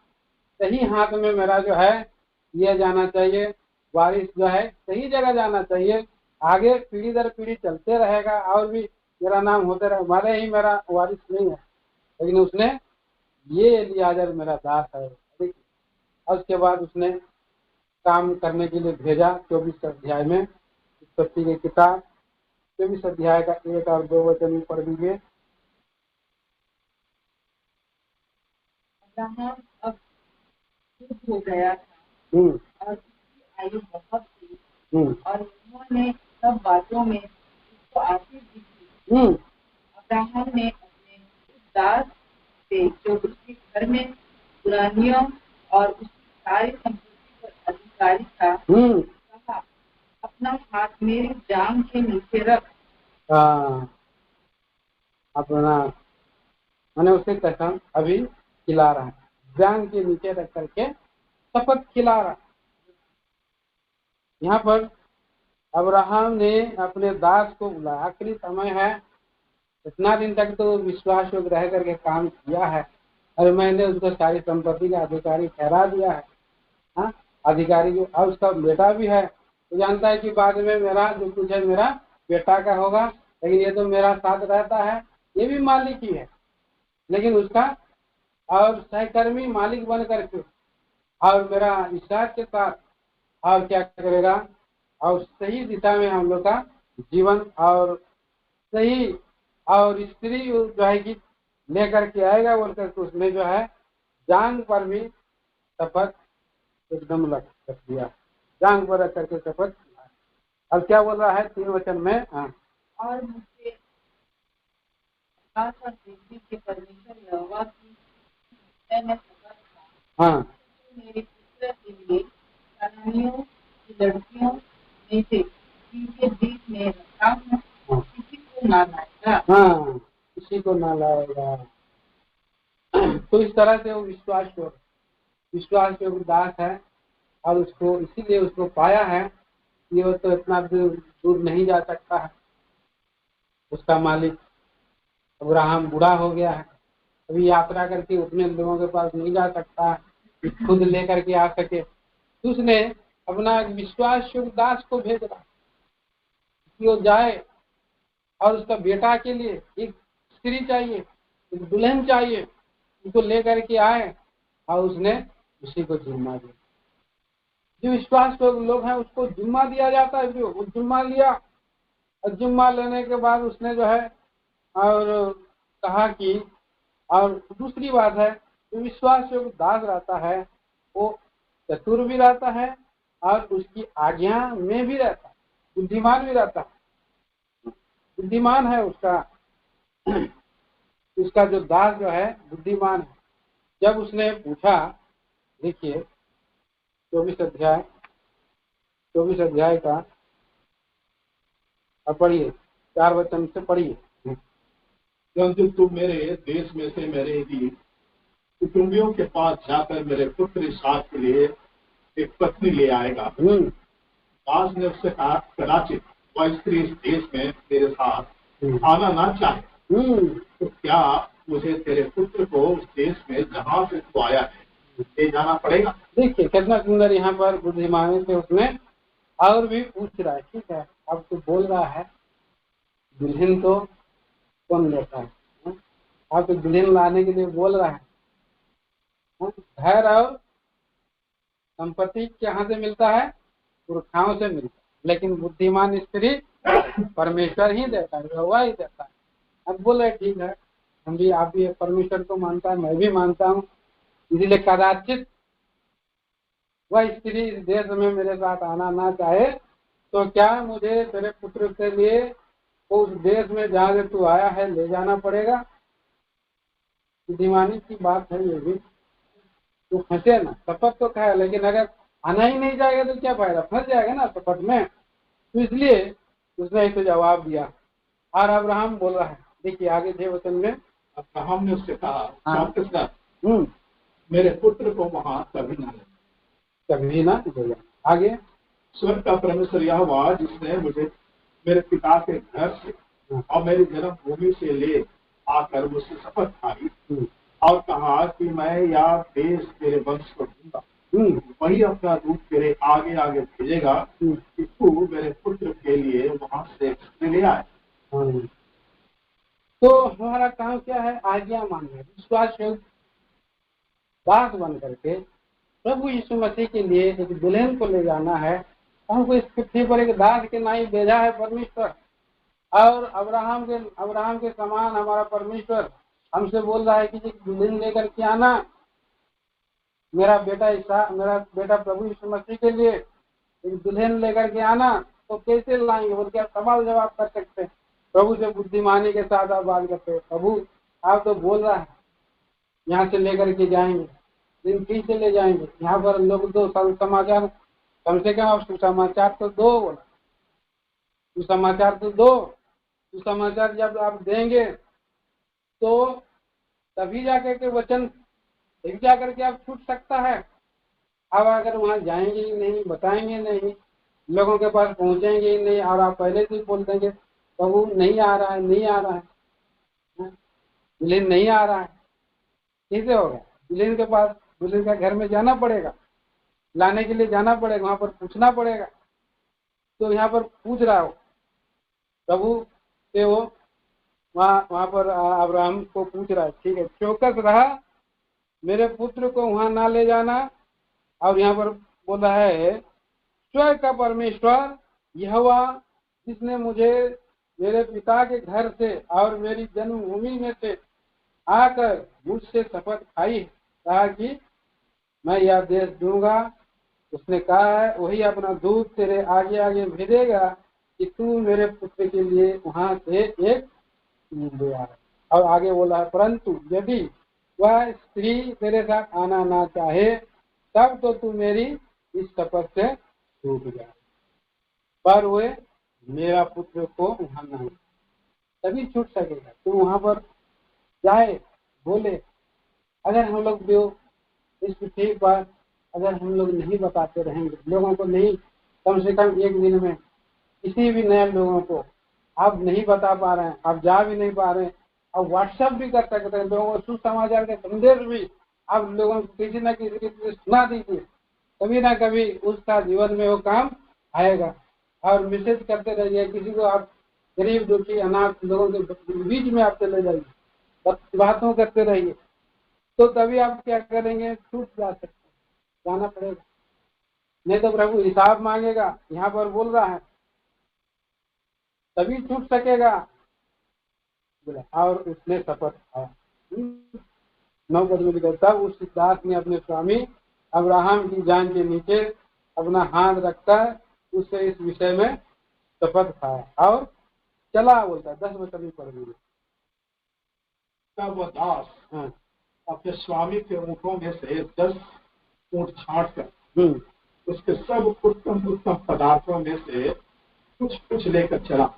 सही हाथ में मेरा जो है ये जाना चाहिए, वारिस जो है सही जगह जाना चाहिए। आगे पीढ़ी दर पीढ़ी चलते रहेगा और भी मेरा नाम होते रहे, हमारे ही मेरा वारिस नहीं है, लेकिन उसने ये एलियाजर मेरा दास है। और उसके बाद उसने काम करने के लिए भेजा। 24 अध्याय में उत्पत्ति की किताब 24 अध्याय का 1 और 2 वचन पढ़ दीजिए। अब्राहम अब वृद्ध हो गया था और उसकी आयु बहुत थी, और उन्होंने सब बातों में उसको आशीष दी थी। अब्राहम ने अपने उस दास से जो उसके घर में पुरानियों और उसकी सारी संपत्ति पर अधिकारी था कहा, अपना हाथ मेरी जांघ के नीचे रख। अपना मैंने उसे कसम अभी खिला रहा है, जांघ के नीचे रख करके शपथ खिला रहा। यहाँ पर अब्राहम ने अपने दास को बुलाया, आखिरी समय है, इतना दिन तक तो विश्वास योग्य रह करके काम किया है और मैंने उसको सारी संपत्ति का अधिकारी ठहरा दिया है। हाँ, अधिकारी जो और उसका बेटा भी है, तो जानता है कि बाद में मेरा जो कुछ है मेरा बेटा का होगा, लेकिन ये तो मेरा साथ रहता है, ये भी मालिक ही है, लेकिन उसका और सहकर्मी मालिक बन करके और मेरा विश्वास के साथ और क्या करेगा, और सही दिशा में हम लोग का जीवन और सही और स्त्री जो है कि लेकर के आएगा बोलकर के उसने जो है जांग पर भी शपथ एकदम रख दिया, जांग पर रख करके शपथ किया। अब क्या बोल रहा है 3 वचन में? और मुझसे आकाश और पृथ्वी के परमेश्वर यहोवा की में सफर था, हाँ तो मेरे पुत्र के लिए कनानियों की लड़कियों में से किसी के बीच में रखा हूँ, हाँ किसी को ना लाएगा। हाँ, किसी को ना लाएगा। तो इस तरह से वो विश्वास पे उदास है, और उसको इसीलिए उसको पाया है कि वो तो इतना दूर नहीं जा सकता है। उसका मालिक अब्राहम बूढ़ा हो गया है, अभी यात्रा करके उतने लोगों के पास नहीं जा सकता है कि खुद लेकर के आ सके। तो उसने अपना विश्वास दास को भेज रहा कि वो जाए, और उसका बेटा के लिए एक स्त्री चाहिए, एक दुल्हन चाहिए, उसको लेकर के आए, और उसने उसी को जिम्मा दिया। जो विश्वास लोग हैं उसको जिम्मा दिया जाता है, जो वो जिम्मा लिया, और जिम्मा लेने के बाद उसने जो है और कहा कि, और दूसरी बात है, जो विश्वास जो दास रहता है वो चतुर भी रहता है और उसकी आज्ञा में भी रहता है, बुद्धिमान भी रहता है। बुद्धिमान है उसका जो दास जो है बुद्धिमान है। जब उसने पूछा, देखिए 24 अध्याय का पढ़िए, 4 वचन से पढ़िए। परंतु तू मेरे देश में से मेरे ही कुटुंबियों के पास जाकर मेरे पुत्र इसहाक के लिए एक पत्नी ले आएगा। दास ने उससे कहा, कदाचित वह स्त्री इस देश में तेरे साथ आना ना चाहे, तो क्या मुझे तेरे पुत्र को उस देश में जहाँ से तू आया है ले जाना पड़ेगा? देखिए कितना सुंदर यहाँ पर बुद्धिमानी से उसने और भी पूछ रहा है। ठीक है, अब तो बोल रहा है दुल्हन तो कौन लेता है, अब तो दुल्हन लाने के लिए बोल रहा है। घर और संपत्ति कहाँ से मिलता है? पुरखाओं से मिलता है, लेकिन बुद्धिमान स्त्री परमेश्वर ही देता है, वह ही देता है। अब बोले ठीक है, हम भी, आप भी परमेश्वर को मानता है, मैं भी मानता हूँ, इसलिए कदाचित वह स्त्री इस देश में मेरे साथ आना ना चाहे, तो क्या मुझे तेरे पुत्र के लिए उस देश में जहाँ से तू आया है ले जाना पड़ेगा? बुद्धिमानी की बात है ये भी। तो फंसे ना, शपथ तो खाया, लेकिन अगर आना ही नहीं जाएगा तो क्या फायदा, फंस जाएगा ना शपथ में। तो इसलिए उसने इसे जवाब दिया, और अब्राहम बोल रहा है, देखिए आगे 6 वचन में अब्राहम ने उससे कहा, हाँ, मेरे पुत्र को वहाँ कभी ना ले आगे। स्वर्ग का परमेश्वर यहोवा, जिसने मुझे मेरे पिता के घर से और मेरी जन्मभूमि से ले आकर मुझसे शपथ खाई और कहा कि मैं यह देश तेरे वंश को दूंगा, वही अपना दूत तेरे आगे आगे भेजेगा कि तू मेरे पुत्र के लिए वहां से ले आए। तो हमारा काम क्या है? आज्ञा मानना, विश्वास दास बन करके प्रभु यीशु मसीह के लिए एक दुल्हन को ले जाना है। हमको इस पृथ्वी पर एक दास के नाई भेजा है परमेश्वर, और अब्राहम के समान हमारा परमेश्वर हमसे बोल रहा है कि दुल्हन लेकर के आना, मेरा बेटा प्रभु यीशु मसीह के लिए एक दुल्हन लेकर के आना। तो कैसे लाएंगे? बोल क्या सवाल जवाब कर सकते हैं? प्रभु से बुद्धिमानी के साथ आप बात करते हैं, प्रभु आप तो बोल रहा है यहाँ से लेकर के जाएंगे, लेकिन कैसे ले जाएंगे? यहाँ पर लोग दो समाचार, कम से कम आप सुसमाचार तो दो, बोला सुसमाचार तो दो। सुसमाचार जब आप देंगे तो तभी जाकर के वचन एक जाकर के आप छूट सकता है। अब अगर वहाँ जाएंगे ही नहीं, बताएंगे नहीं, लोगों के पास पहुंचेंगे ही नहीं, और आप पहले से ही बोल देंगे प्रभु नहीं आ रहा है, नहीं आ रहा है, दुल्हन नहीं आ रहा है, कैसे होगा? दुल्हन के पास, दुल्हन का घर में जाना पड़ेगा, लाने के लिए जाना पड़ेगा, वहां पर पूछना पड़ेगा। तो यहाँ पर पूछ रहा हो प्रभु से, वो वहां पर अब्राहम को पूछ रहा है, ठीक है चौकस रहा, मेरे पुत्र को वहां ना ले जाना। और यहाँ पर बोला है स्वर्ग का परमेश्वर यहोवा, जिसने मुझे मेरे पिता के घर से और मेरी जन्मभूमि में से आकर मुझसे शपथ खाई, कहा कि मैं यह देश दूंगा। उसने कहा है वही अपना दूत तेरे आगे आगे भेजेगा कि तू मेरे पुत्र के लिए वहां से एक ले आए। और आगे बोला है परंतु यदि वह स्त्री तेरे साथ आना ना चाहे तब तो तू मेरी इस शपथ से छूट जाए, पर वे मेरा पुत्र को वहां नहीं, तभी छूट सकेगा। तू वहां पर जाए बोले। अगर हम लोग जो इस पृथ्वी पर अगर हम लोग नहीं बताते रहेंगे लोगों को, नहीं कम से कम एक दिन में किसी भी नए लोगों को आप नहीं बता पा रहे हैं, आप जा भी नहीं पा रहे हैं, आप व्हाट्सएप भी कर सकते हैं, लोगों को सुसमाचार के संदेश भी आप लोगों को किसी न किसी रीति से सुना दीजिए, कभी ना कभी उसका जीवन में वो काम आएगा। और मैसेज करते रहिए, किसी को आप गरीब दुखी अनाथ लोगों के बीच में आप चले जाइए, बातों करते रहिए, तो तभी आप क्या करेंगे, छूट जा सकते हैं, जाना पड़ेगा, नहीं तो प्रभु हिसाब मांगेगा। यहाँ पर बोल रहा है तभी छूट सकेगा बोला। और उसने शपथ खाया। 9 पद में लिखा, तब उस दास ने अपने स्वामी अब्राहम की जान के नीचे अपना हाथ रखकर उससे इस विषय में शपथ खाया और चला, बोलता है 10 वचन में पढ़ दीजिए। तब वह दास अपने स्वामी के ऊँटों में से 10 ऊँट छांट कर उसके सब उत्तम उत्तम पदार्थों में से कुछ कुछ लेकर चला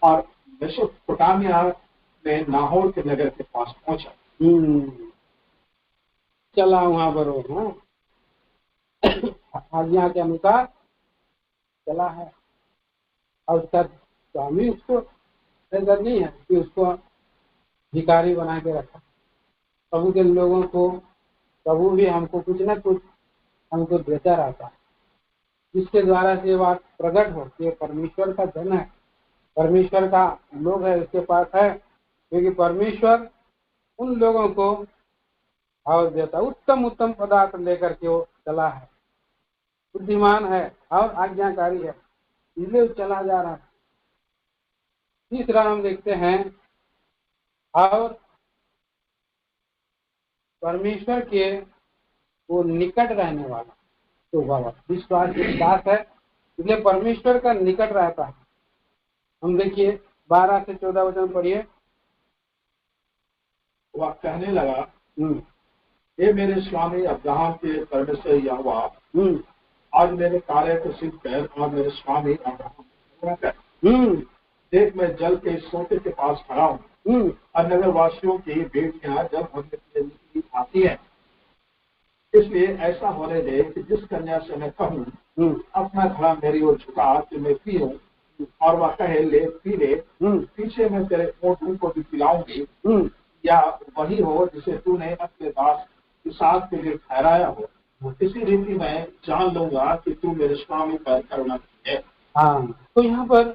और मेसोपोटामिया में नाहोर के नगर के पास पहुंचा। चला वहां पर हो, आज्ञा के अनुसार चला है। और उसका स्वामी उसको ऐसा नहीं है कि उसको भिखारी बना के रखा। प्रभु के लोगों को प्रभु भी हमको कुछ न कुछ हमको देता रहता है, जिसके द्वारा से बात प्रकट हो कि परमेश्वर का धन है, परमेश्वर का लोग है, उसके पास है, क्योंकि परमेश्वर उन लोगों को और देता, उत्तम उत्तम पदार्थ लेकर के वो चला है, बुद्धिमान है और आज्ञाकारी है, इसलिए वो चला जा रहा है। तीसरा हम देखते हैं, और परमेश्वर के वो निकट रहने वाला तो बाबा विश्वास की बात है, इसलिए परमेश्वर का निकट रहता है। हम देखिए 12 से 14 वचन पढ़िए। वह कहने लगा, हे मेरे स्वामी अब्राहम के परमेश्वर यहोवा, आज मेरे कार्य को सिद्ध कर और मेरे स्वामी अब्राहम कर। देख मैं जल के सोते के पास खड़ा हूँ और नगर वासियों की बेटियां जल भरने के लिए आती है, इसलिए ऐसा होने दे कि जिस कन्या से मैं कहूँ अपना घड़ा मेरी ओर झुका कि मैं पीऊं, और वह कहे ले पी ले, पीछे मैं तेरे ऊँटों को भी पिलाऊंगी, या वही हो जिसे तूने अपने दास इसहाक के लिए ठहराया हो, इसी रीति मैं जान लूंगा कि तू मेरे स्वामी पर करुणा की है। हाँ, तो यहाँ पर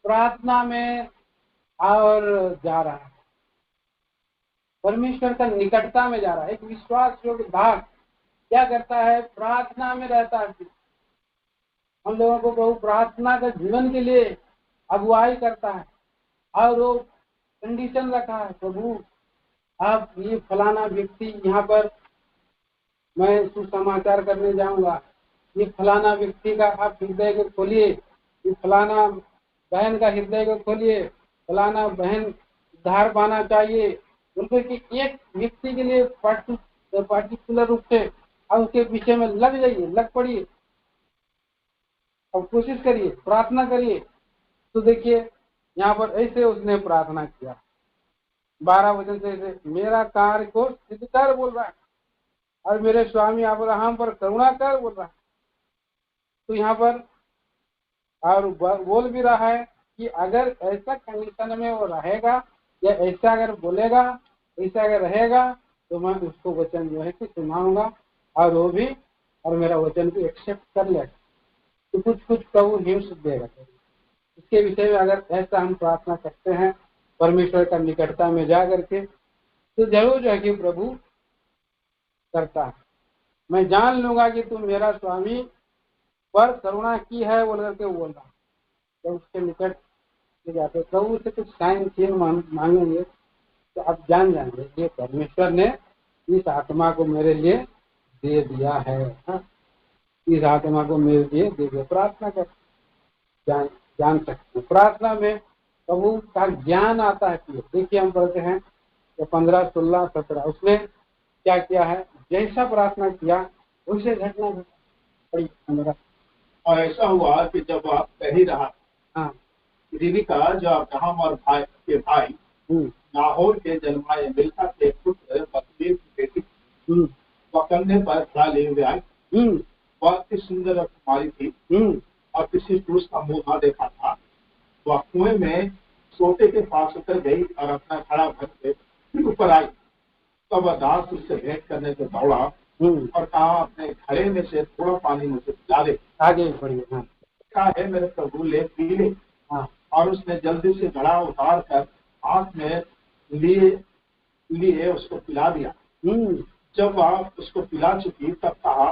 प्रार्थना में और जा रहा है, परमेश्वर का निकटता में जा रहा है। एक विश्वास योग्य भाग क्या करता है, प्रार्थना में रहता है। हम लोगों को प्रभु प्रार्थना का जीवन के लिए अगुवाई करता है, और वो कंडीशन रखा है, प्रभु आप ये फलाना व्यक्ति यहाँ पर मैं सुसमाचार करने जाऊंगा, ये फलाना व्यक्ति का आप हृदय को खोलिए, ये फलाना बहन का हृदय को खोलिए, फलाना बहन उद्धार पाना चाहिए, उनको कि एक व्यक्ति के लिए पार्टिकुलर रूप से और उसके पीछे में लग जाइए, लग पड़िए और कोशिश करिए, प्रार्थना करिए। तो देखिए यहाँ पर ऐसे उसने प्रार्थना किया 12 वचन से, ऐसे मेरा कार्य को सिद्ध कर बोल रहा है और मेरे स्वामी अब्राहम पर करुणा कर बोल रहा है। तो यहाँ पर और बोल भी रहा है कि अगर ऐसा कंडीशन में वो रहेगा या ऐसा अगर बोलेगा, ऐसा अगर रहेगा, तो मैं उसको वचन जो है कि सुनाऊंगा और वो भी और मेरा वचन को एक्सेप्ट कर लेगा। तो कुछ कुछ प्रभु हिंस देगा। इसके विषय में अगर ऐसा हम प्रार्थना करते हैं परमेश्वर का निकटता में जा करके, तो जरूर जो है कि प्रभु करता है। मैं जान लूंगा कि तुम मेरा स्वामी पर करुणा की है बोल करके बोल रहा। जब उसके निकट जाते प्रभु से कुछ साइन चिन्ह मांगेंगे तो आप जान जाएंगे ये परमेश्वर ने इस आत्मा को मेरे लिए दे दिया है। इस आत्मा को मेरे लिए दे दिया। प्रार्थना कर जान सकते हैं। प्रार्थना में प्रभु का ज्ञान आता है। देखिए हम पढ़ते हैं या 15, 16, 17 उसने क्या किया है, जैसा प्रार्थना किया वैसे घटना घटी 15। और ऐसा हुआ कि जब आप कह ही रहा, हाँ रिबका जो अब्राहम और भाई नाहोर के जन्माए मिल्का के पुत्र बतूएल की बेटी पकड़ने पर खड़ा ले हुए आई। वह अति सुंदर और कुमारी थी और किसी पुरुष का मुंह न देखा था। वह कुएं में सोते के पास उतर गई और अपना खड़ा भर के फिर ऊपर आई। तब वह दास उससे भेंट करने को दौड़ा और कहा, अपने घड़े में से थोड़ा पानी मुझे पिला दे। आगे बढ़िए। हाँ कहा है, मेरे प्रभु ले पी ले। हाँ और उसने जल्दी से घड़ा उतार कर हाथ में लिए उसको पिला दिया। जब वह उसको पिला चुकी तब कहा,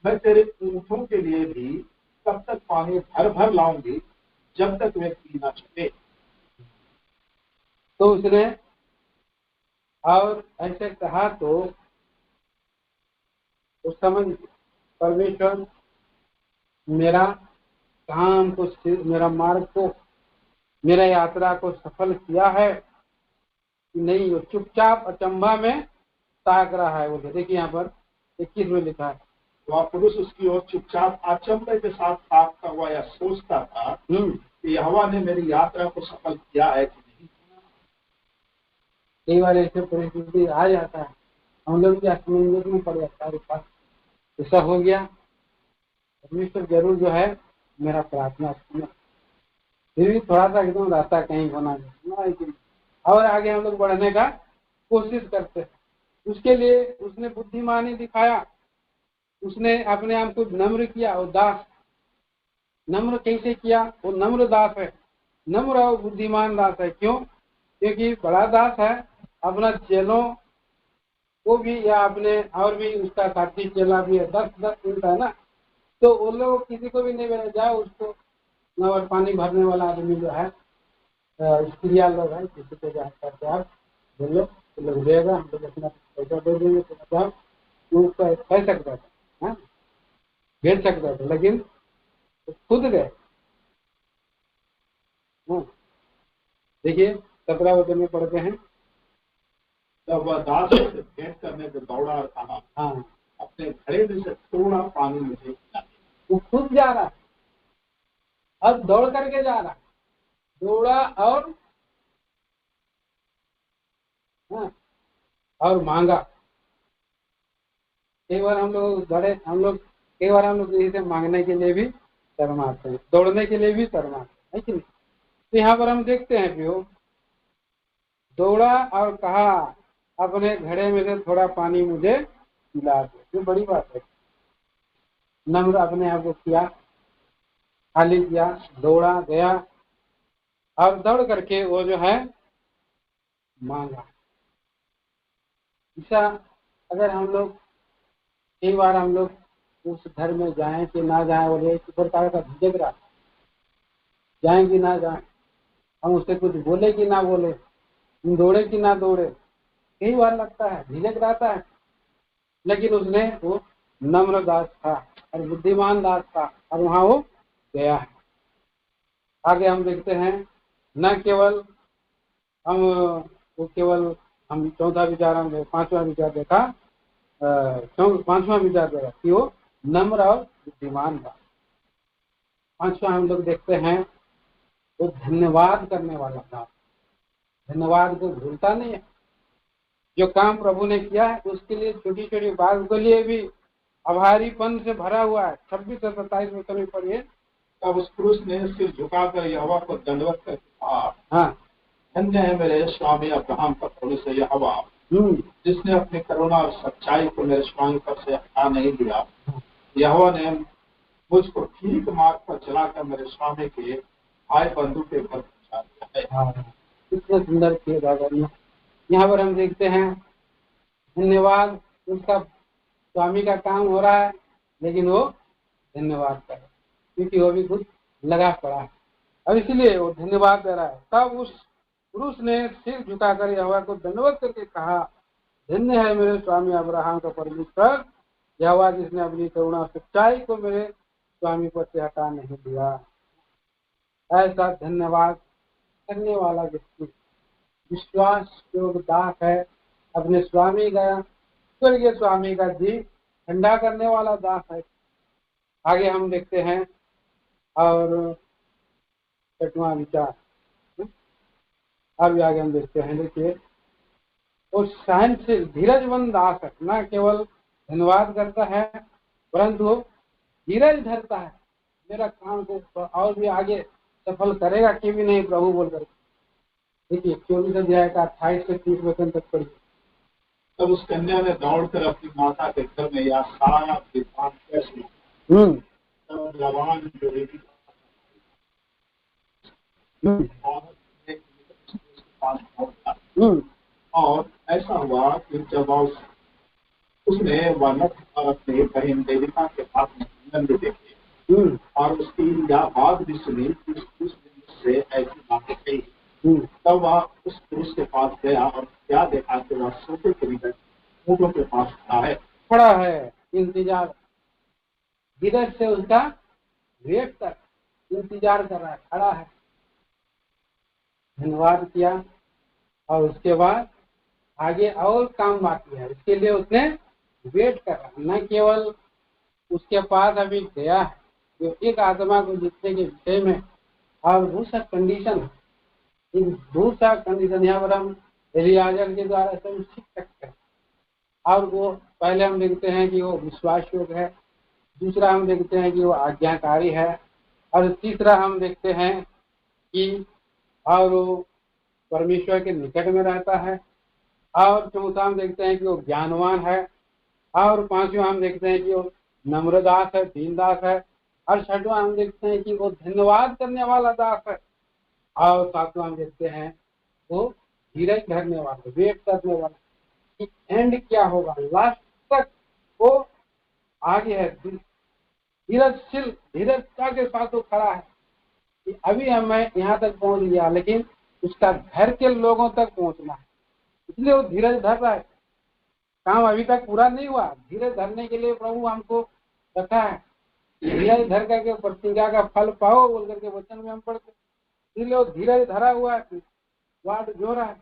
मैं तेरे ऊँटों के लिए भी तब तक पानी भर भर लाऊंगी जब तक वे पी ना चुके। तो उसने और ऐसे कहा तो उस समय परमेश्वर मेरा काम को, मेरा मार्ग को, मेरा यात्रा को सफल किया है कि नहीं। वो चुपचाप अचंभा में ताक रहा है। वो देखिए यहाँ पर 21 में लिखा है, वह पुरुष उसकी ओर चुपचाप अचंभे के साथ ताकता हुआ या सोचता था कि यहोवा ने मेरी यात्रा को सफल किया है कि नहीं। कई बार ऐसे परिस्थिति आ जाता है, हम लोग भी असमंजस में पड़ जाता है। ऐसा हो गया, परमेश्वर जरूर जो है मेरा प्रार्थना सुना, फिर भी थोड़ा सा एकदम रास्ता कहीं होना चाहिए और आगे हम लोग बढ़ने का कोशिश करते हैं। उसके लिए उसने बुद्धिमानी दिखाया, उसने अपने आप को नम्र किया। और दास नम्र कैसे किया? वो नम्र दास है, नम्र और बुद्धिमान दास है। क्यों? क्योंकि बड़ा दास है, अपना चेलों को भी या अपने और भी उसका साथी चेला भी है, 10 मिलता है ना, तो उन लोग किसी को भी नहीं भेजा जाओ उसको न। और पानी भरने वाला आदमी जो है स्त्रिया लोग है, किसी को जा करके आप बोलो तो लोग देगा, हम लोग अपना पैसा दे देंगे तो मतलब वो कह सकता था, भेज सकता था, लेकिन खुद गए। देखिए 17 वचन में पढ़ते हैं, तब वह दास से भेंट करने को दौड़ा और कहा, हाँ अपने घड़े में से थोड़ा पानी मुझे पिला दे। वो खुद जा रहा है, अब दौड़ करके जा रहा है, दौड़ा और मांगा। कई बार हम लोग कई बार हम लोग किसी से मांगने के लिए भी शर्माते हैं, दौड़ने के लिए भी शर्माते हैं, है कि नहीं? तो यहाँ पर हम देखते हैं कि वो दौड़ा और कहा, अपने घड़े में से थोड़ा पानी मुझे पिला दो। ये बड़ी बात है। नम्र अपने आप को किया, खाली किया, दौड़ा गया और दौड़ करके वो जो है मांगा। ऐसा अगर हम लोग कई बार हम लोग उस घर में जाएं कि ना जाएं, और एक प्रकार का झिझक रहा, जाएं कि ना जाएं, हम उससे कुछ बोले कि ना बोले, दौड़े कि ना दौड़े, कई बार लगता है, झिझक रहता है। लेकिन उसने वो नम्र दास था और बुद्धिमान दास था और वहां वो गया है। आगे हम देखते हैं, न केवल हम चौथा विचार, हम 5वां विचार देखा, 5वां विचार देखा कि वो नम्र और बुद्धिमान था। 5वां हम लोग देखते हैं, वो धन्यवाद करने वाला था, धन्यवाद को भूलता नहीं है। जो काम प्रभु ने किया है उसके लिए छोटी छोटी बात के लिए भी आभारीपन से भरा हुआ है। 26 और 27 में कभी पढ़िए। तब उस पुरुष ने सिर झुकाकर यहोवा को दंडवत करके कहा, हाँ, धन्य है मेरे स्वामी अब्राहम का पुरुष यहोवा, जिसने अपनी करुणा और सच्चाई को मेरे स्वामी पर से हटा नहीं दिया। यहोवा ने मुझको ठीक मार्ग पर चलाकर मेरे स्वामी के भाई बंधु के घर पहुंचा दिया है। कितना सुंदर किए बाबा ने। यहाँ पर हम देखते हैं धन्यवाद, उसका स्वामी का काम हो रहा है लेकिन वो धन्यवाद कर रहा है क्योंकि वो भी खुद लगा पड़ा है और इसलिए वो धन्यवाद दे रहा है। तब उस पुरुष ने सिर झुकाकर यहोवा को दंडवत करके कहा, धन्य है मेरे स्वामी अब्राहम का परमेश्वर यहोवा, जिसने अपनी करुणा सच्चाई को मेरे स्वामी पर से हटा नहीं दिया। ऐसा धन्यवाद करने वाला व्यक्ति विश्वास योग दास है, अपने स्वामी का, स्वर्गीय स्वामी का जी ठंडा करने वाला दास है। आगे हम देखते हैं और 6वां विचार, अब आगे हम देखते हैं। देखिए, वो सहनशील धीरजवंत दास है, न केवल धन्यवाद करता है परंतु वो धीरज धरता है, मेरा काम को और भी आगे सफल करेगा कि भी नहीं प्रभु बोलकर। देखिए 24 अध्याय का 28 से 30 वचन तक पढ़िए। तब उस कन्या ने दौड़कर अपनी माता के घर में यह सारा वृत्तांत कह सुनाया। तब लबान जो रेडी और ऐसा हुआ कि जब उसने वनक और अपने बहन देविका के पास में देखे और उसकी यह बात भी सुनी कि उस दिन से ऐसी बातें कही। तब वह उस पुरुष के पास गया और क्या देखा कि वह सोते के निकट ऊँटों के पास खड़ा है, इंतजार, धीरज से उसका वेट कर, इंतजार कर रहा है, खड़ा है। धन्यवाद किया और उसके बाद आगे और काम बाकी है, इसके लिए उसने वेट कर रहा, न केवल उसके पास अभी गया है जो एक आत्मा को जीतने के विषय में, और दूसरा कंडीशन है, दूसरा कंडीशन यहाँ पर हम एलियाजर के द्वारा सब सीख सकते हैं। और वो पहले हम देखते हैं कि वो विश्वास योग्य है, दूसरा हम देखते हैं कि वो आज्ञाकारी है, और तीसरा हम देखते हैं कि और वो परमेश्वर के निकट में रहता है, और चौथा हम देखते हैं कि वो ज्ञानवान है, और पांचवा हम देखते हैं कि वो नम्रदास है, दीनदास है, और छठवां हम देखते हैं कि वो धन्यवाद करने वाला दास है, और सातवां हम देखते हैं वो धीरज धरने वाला, वेट करने वाला कि एंड क्या होगा, लास्ट तक वो आगे है, धीरजशील, धीरजता के साथ वो खड़ा है कि अभी हमें यहाँ तक पहुंच गया, लेकिन उसका घर के लोगों तक पहुंचना है, इसलिए वो धीरज धर रहा है। काम अभी तक पूरा नहीं हुआ, धीरज धरने के लिए प्रभु हमको रखा है, धीरज धर करके प्रतिज्ञा का फल पाओ बोल करके वचन में हम पढ़ते, इसलिए वो धीरज धरा हुआ है, वाट जो रहा है,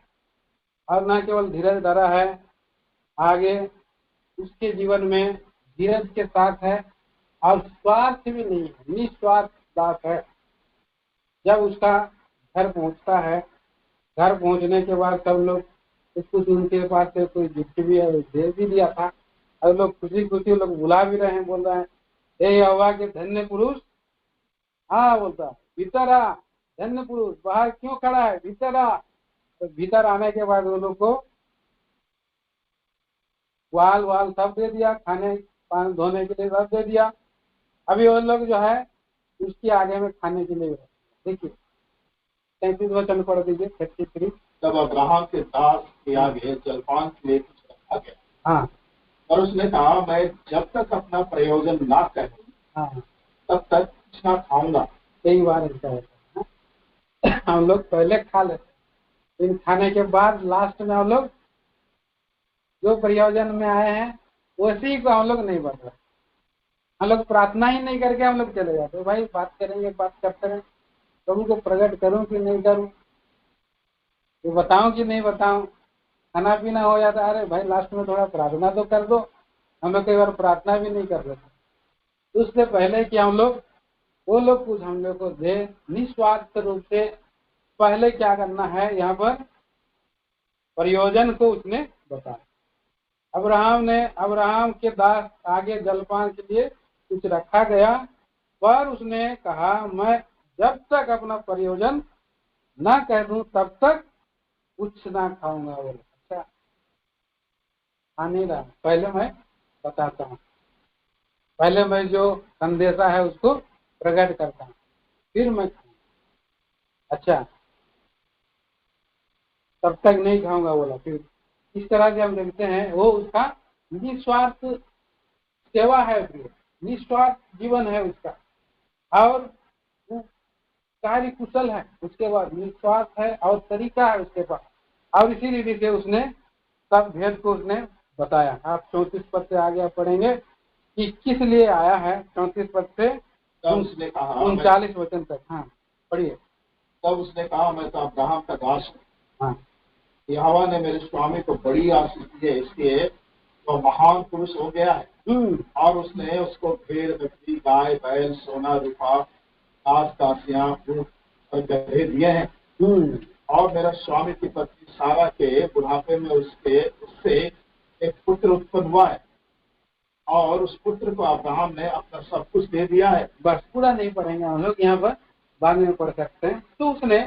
और न केवल धीरज धरा है, आगे उसके जीवन में धीरज के साथ है और स्वार्थ भी नहीं है, निस्वार्थ दास है। जब उसका घर पहुंचता है, घर पहुंचने के बाद सब लोग उसको, उनके पास से कोई गिफ्ट भी दे भी दिया था, और लोग खुशी खुशी लोग बुला भी रहे हैं, बोल रहे हैं हे यहोवा के धन्य पुरुष, हाँ बोलता भीतर आ, धन्य पुरुष बाहर क्यों खड़ा है, भीतर आ। तो भीतर आने के बाद वो लोग को वाल सब दे दिया, खाने पानी धोने के लिए सब दे दिया। अभी वो लोग जो है उसके आगे में खाने के लिए, देखिए 33 वचन पढ़ दीजिए 33। तब अब्राहम के दास के आगे जलपान के लिए कुछ रखा गया। हाँ, और उसने कहा मैं जब तक अपना प्रयोजन ना करूं, हाँ, तब तक कुछ ना खाऊंगा। कई बार ऐसा होता है, हम लोग पहले खा लेते, लेकिन खाने के बाद लास्ट में हम लोग जो प्रयोजन में आए हैं उसी को हम लोग नहीं बदला, हम लोग प्रार्थना ही नहीं करके हम लोग चले जाते, भाई बात करेंगे, बात करते रहे, प्रभु को प्रकट करूं कि नहीं करूं, ये बताऊं कि नहीं बताऊं, खाना पीना हो जाता, अरे भाई लास्ट में थोड़ा प्रार्थना तो कर दो, हम लोग कई बार प्रार्थना भी नहीं कर देते। उससे पहले कि हम लोग वो लोग कुछ हम लोग को दे, निस्वार्थ रूप से पहले क्या करना है, यहाँ पर प्रयोजन को उसने बताया। अब्राहम के दास आगे जलपान के लिए कुछ रखा गया, पर उसने कहा मैं जब तक अपना प्रयोजन ना कह दूं तब तक कुछ ना खाऊंगा। बोले अच्छा, खाने रहा, पहले मैं बताता हूँ, पहले मैं जो संदेशा है उसको प्रकट करता हूँ, फिर मैं खाऊंगा। अच्छा, तब तक नहीं खाऊंगा बोला। फिर इस तरह से हम देखते हैं वो उसका निस्वार्थ सेवा है, निस्वार्थ जीवन है उसका, और वो कार्य कुशल है, उसके बाद निस्वार्थ है और तरीका है उसके पास, और इसी रीति से उसने सब भेद को उसने बताया। आप 34 पद से आगे आप पढ़ेंगे कि किस लिए आया है, 34 पद से 39 वचन तक। हाँ पढ़िए। तब उसने कहा मैं तो अब्राहम का दास हूँ, हाँ, यहोवा ने मेरे स्वामी को बड़ी आशीष दी है, इसलिए वह महान पुरुष हो गया है। और उसने उसको भेड़, बकरी, गाय, बैल, सोना, रूपा, दास, दासियां, ऊंट और गधे दिए हैं। और मेरा स्वामी की पत्नी सारा के बुढ़ापे में उससे एक पुत्र उत्पन्न हुआ है, और उस पुत्र को अब्राहम ने अपना सब कुछ दे दिया है। बस पूरा नहीं पढ़ेंगे हम लोग, यहाँ पर बाद में पढ़ सकते हैं। तो उसने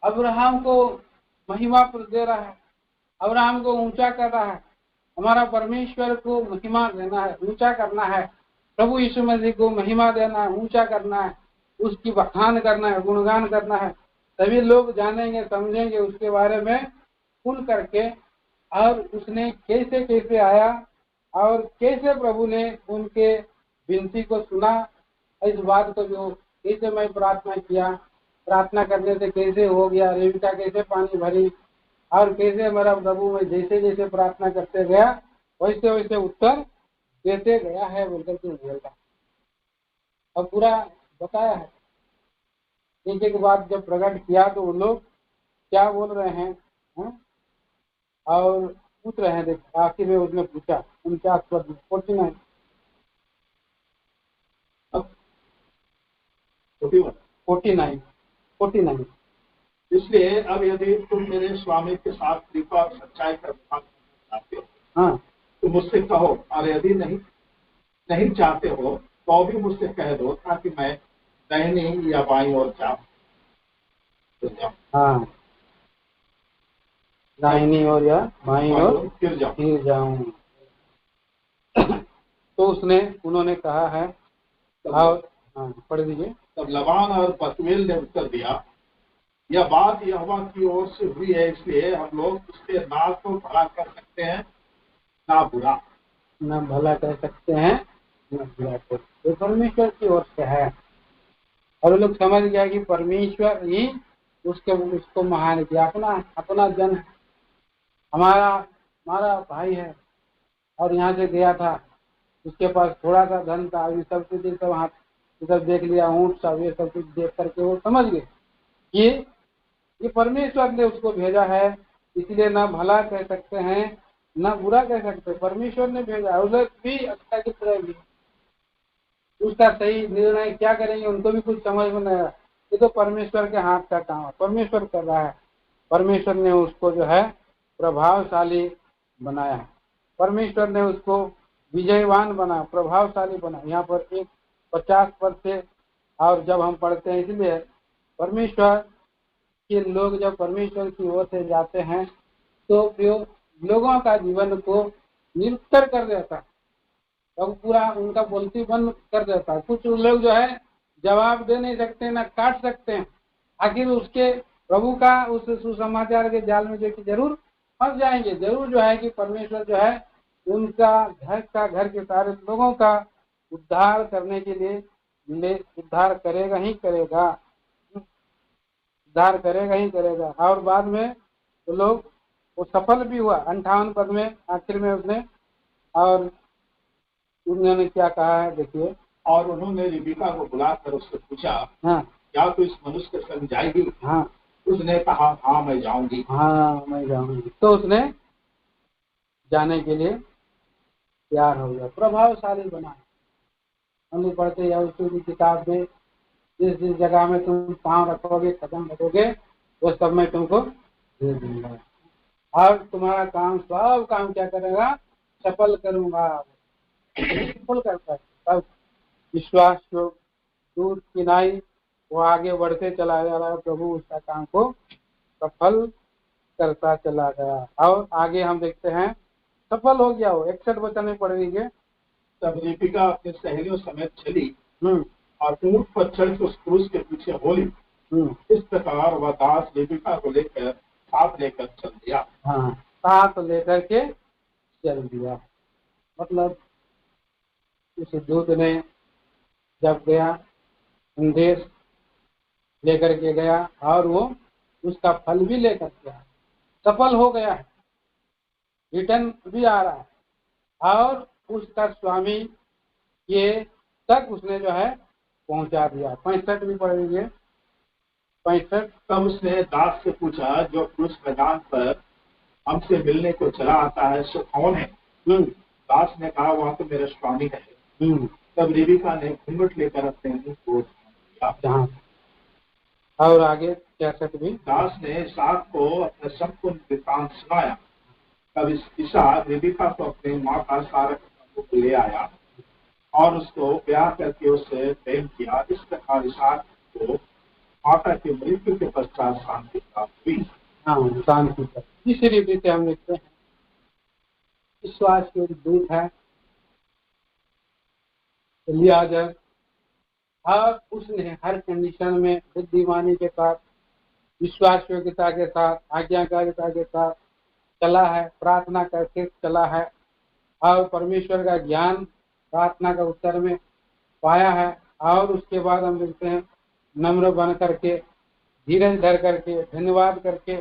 अब्राहम को महिमा दे रहा है, अब्राहम को ऊंचा कर रहा है। हमारा परमेश्वर को महिमा देना है, ऊंचा करना है। प्रभु यीशु मसीह को महिमा देना है, ऊंचा करना है, उसकी बखान करना है, गुणगान करना है। तभी लोग जानेंगे, समझेंगे उसके बारे में खुल करके। और उसने कैसे कैसे आया और कैसे प्रभु ने उनके विनती को सुना, इस बात को जो कैसे मैं प्रार्थना किया, प्रार्थना करने से कैसे हो गया, रेबिका कैसे पानी भरी, और कैसे हमारा प्रभु में जैसे जैसे प्रार्थना करते गया वैसे वैसे उत्तर देते गया है बोलकर के बोलता। अब पूरा बताया है। एक एक बात जब प्रकट किया तो वो लोग क्या बोल रहे हैं, और पूछ रहे हैं। देख आखिर में उसने पूछा 49 49। इसलिए अब यदि तुम मेरे स्वामी के साथ कृपा और सच्चाई का विभाग करना चाहते हो, हाँ, तो मुझसे कहो, और यदि नहीं चाहते हो तो भी मुझसे कह दो, ताकि मैं दाहिनी या बाईं ओर जाऊं। हाँ, दाहिनी ओर या बाईं ओर फिर जाऊं। तो उन्होंने कहा है, और हाँ पढ़ दीजिए। तब लबान और बतूएल ने उत्तर दिया, यह बात यहोवा की ओर से हुई है, इसलिए हम लोग उससे ना तो भला कर सकते हैं ना बुरा। ना भला कह सकते हैं ना बुरा कर सकते। तो परमेश्वर की ओर से है, और लोग समझ गया कि परमेश्वर ही उसको महान किया। अपना जन है, हमारा भाई है, और यहाँ से गया था, उसके पास थोड़ा सा धन था, अभी सब कुछ सब हाथ सब देख लिया, ऊँट सब ये सब कुछ देख करके वो समझ गए ये परमेश्वर ने उसको भेजा है, इसलिए ना भला कह सकते हैं ना बुरा कह सकते। परमेश्वर ने भेजा, उधर भी अच्छा की तरह भी उसका सही निर्णय क्या करेंगे उनको भी कुछ समझ में नहीं आया। ये तो परमेश्वर के हाथ का काम है, परमेश्वर कर रहा है। परमेश्वर ने उसको जो है प्रभावशाली बनाया, परमेश्वर ने उसको विजयवान बना, प्रभावशाली बना। यहाँ पर एक 50 पद से, और जब हम पढ़ते हैं, इसलिए परमेश्वर के लोग जब परमेश्वर की ओर से जाते हैं तो वो लोगों का जीवन को निरुत्तर कर देता है, तब पूरा उनका बोलती बंद कर देता है। कुछ लोग जो है जवाब दे नहीं सकते, ना काट सकते हैं। आखिर उसके प्रभु का उस सुसमाचार के जाल में जो कि जरूर फंस जाएंगे। जरूर जो है कि परमेश्वर जो है उनका घर के सारे लोगों का उद्धार करने के लिए उद्धार करेगा ही करेगा, उद्धार करेगा ही करेगा। और बाद में तो लोग वो सफल भी हुआ। 58 पद में आखिर में उसने, और उन्होंने क्या कहा है देखिए। और उन्होंने रिबिका को बुलाकर उससे पूछा, हाँ, क्या तू इस मनुष्य के संग जाएगी? हाँ, उसने कहा, हाँ मैं जाऊंगी। हाँ मैं जाऊंगी। तो उसने जाने के लिए तैयार हो गया, प्रभावशाली बना। हम लोग पढ़ते हैं उसकी किताब में, जिस जिस जगह में तुम पांव रखोगे, कदम रखोगे, वो सब मैं तुमको दे दूंगा, और तुम्हारा काम सब काम क्या करेगा, सफल करूंगा। सफल करता है तब विश्वास जो दूर किनाई वो आगे बढ़ते चला जा रहा है। प्रभु उसका काम को सफल करता चला गया, और आगे हम देखते हैं सफल हो गया वो। 61 वचन में पढ़ लीजिए। तब रिबिका अपने सहेलियों समेत चली और ऊंट पर चढ़ के उस पुरुष के पीछे बोली। इस प्रकार वह दास रिबिका को साथ लेकर चल दिया। हाँ, साथ लेकर के चल दिया। मतलब उस दूत ने जब गया, संदेश लेकर के गया, और वो उसका फल भी लेकर गया, सफल हो गया है, रिटर्न भी आ रहा है, और उसका स्वामी ये तक उसने जो है पहुंचा दिया। 65 भी पढ़ लीजिए। 65। तब उसने दास से पूछा, जो क्रूस मैदान पर हमसे मिलने को चला आता है सो कौन है? दास ने कहा, वह तो मेरा स्वामी है। तब रिबिका ने घूंघट लेकर अपने मुंह को ढांक लिया। और आगे 66 भी। दास ने इसहाक को अपना संपूर्ण वृत्तांत सुनाया। तब इसहाक रिबिका को अपनी माँ का सारा ले आया और उसको ब्याह करके उससे प्रेम किया। इस प्रकार इसहाक को माता की मृत्यु के पश्चात शांति प्राप्त हुई। हाँ, शांति प्राप्त। इसी रीति से हम लिखते हैं, विश्वास के दूत है एलियाजर, और उसने हर कंडीशन में बुद्धिमानी के साथ, विश्वास योग्यता के साथ, आज्ञाकारिता के साथ चला है, प्रार्थना करके चला है और परमेश्वर का ज्ञान प्रार्थना का उत्तर में पाया है। और उसके बाद हम लिखते हैं, नम्र बन करके, धीरज धर करके, धन्यवाद करके,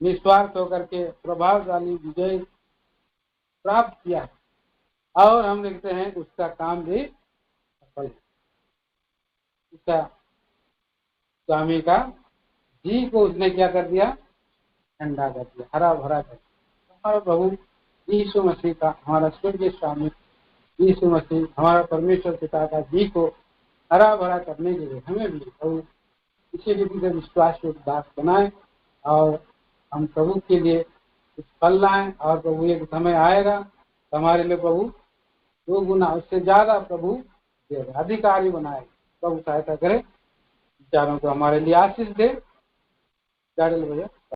निस्वार्थ होकर के प्रभावशाली विजय प्राप्त किया है। और हम लिखते हैं, उसका काम भी सफल है। उसका स्वामी का जी को उसने क्या कर दिया? ठंडा कर दिया, हरा भरा कर दिया। हमारा प्रभु यीशु मसीह का, हमारा स्वर्गीय स्वामी यीशु मसीह, हमारा परमेश्वर पिता का जी को हरा भरा करने के लिए हमें भी प्रभु इसी रीति से विश्वास के दास बनाए और हम प्रभु के लिए कुछ फल लाएं। और प्रभु एक समय आएगा तो हमारे लिए प्रभु 2 गुना उससे ज्यादा प्रभु देगा, अधिकारी बनाएगा। प्रभु सहायता करे, विचारों को हमारे लिए आशीष दे। भैया।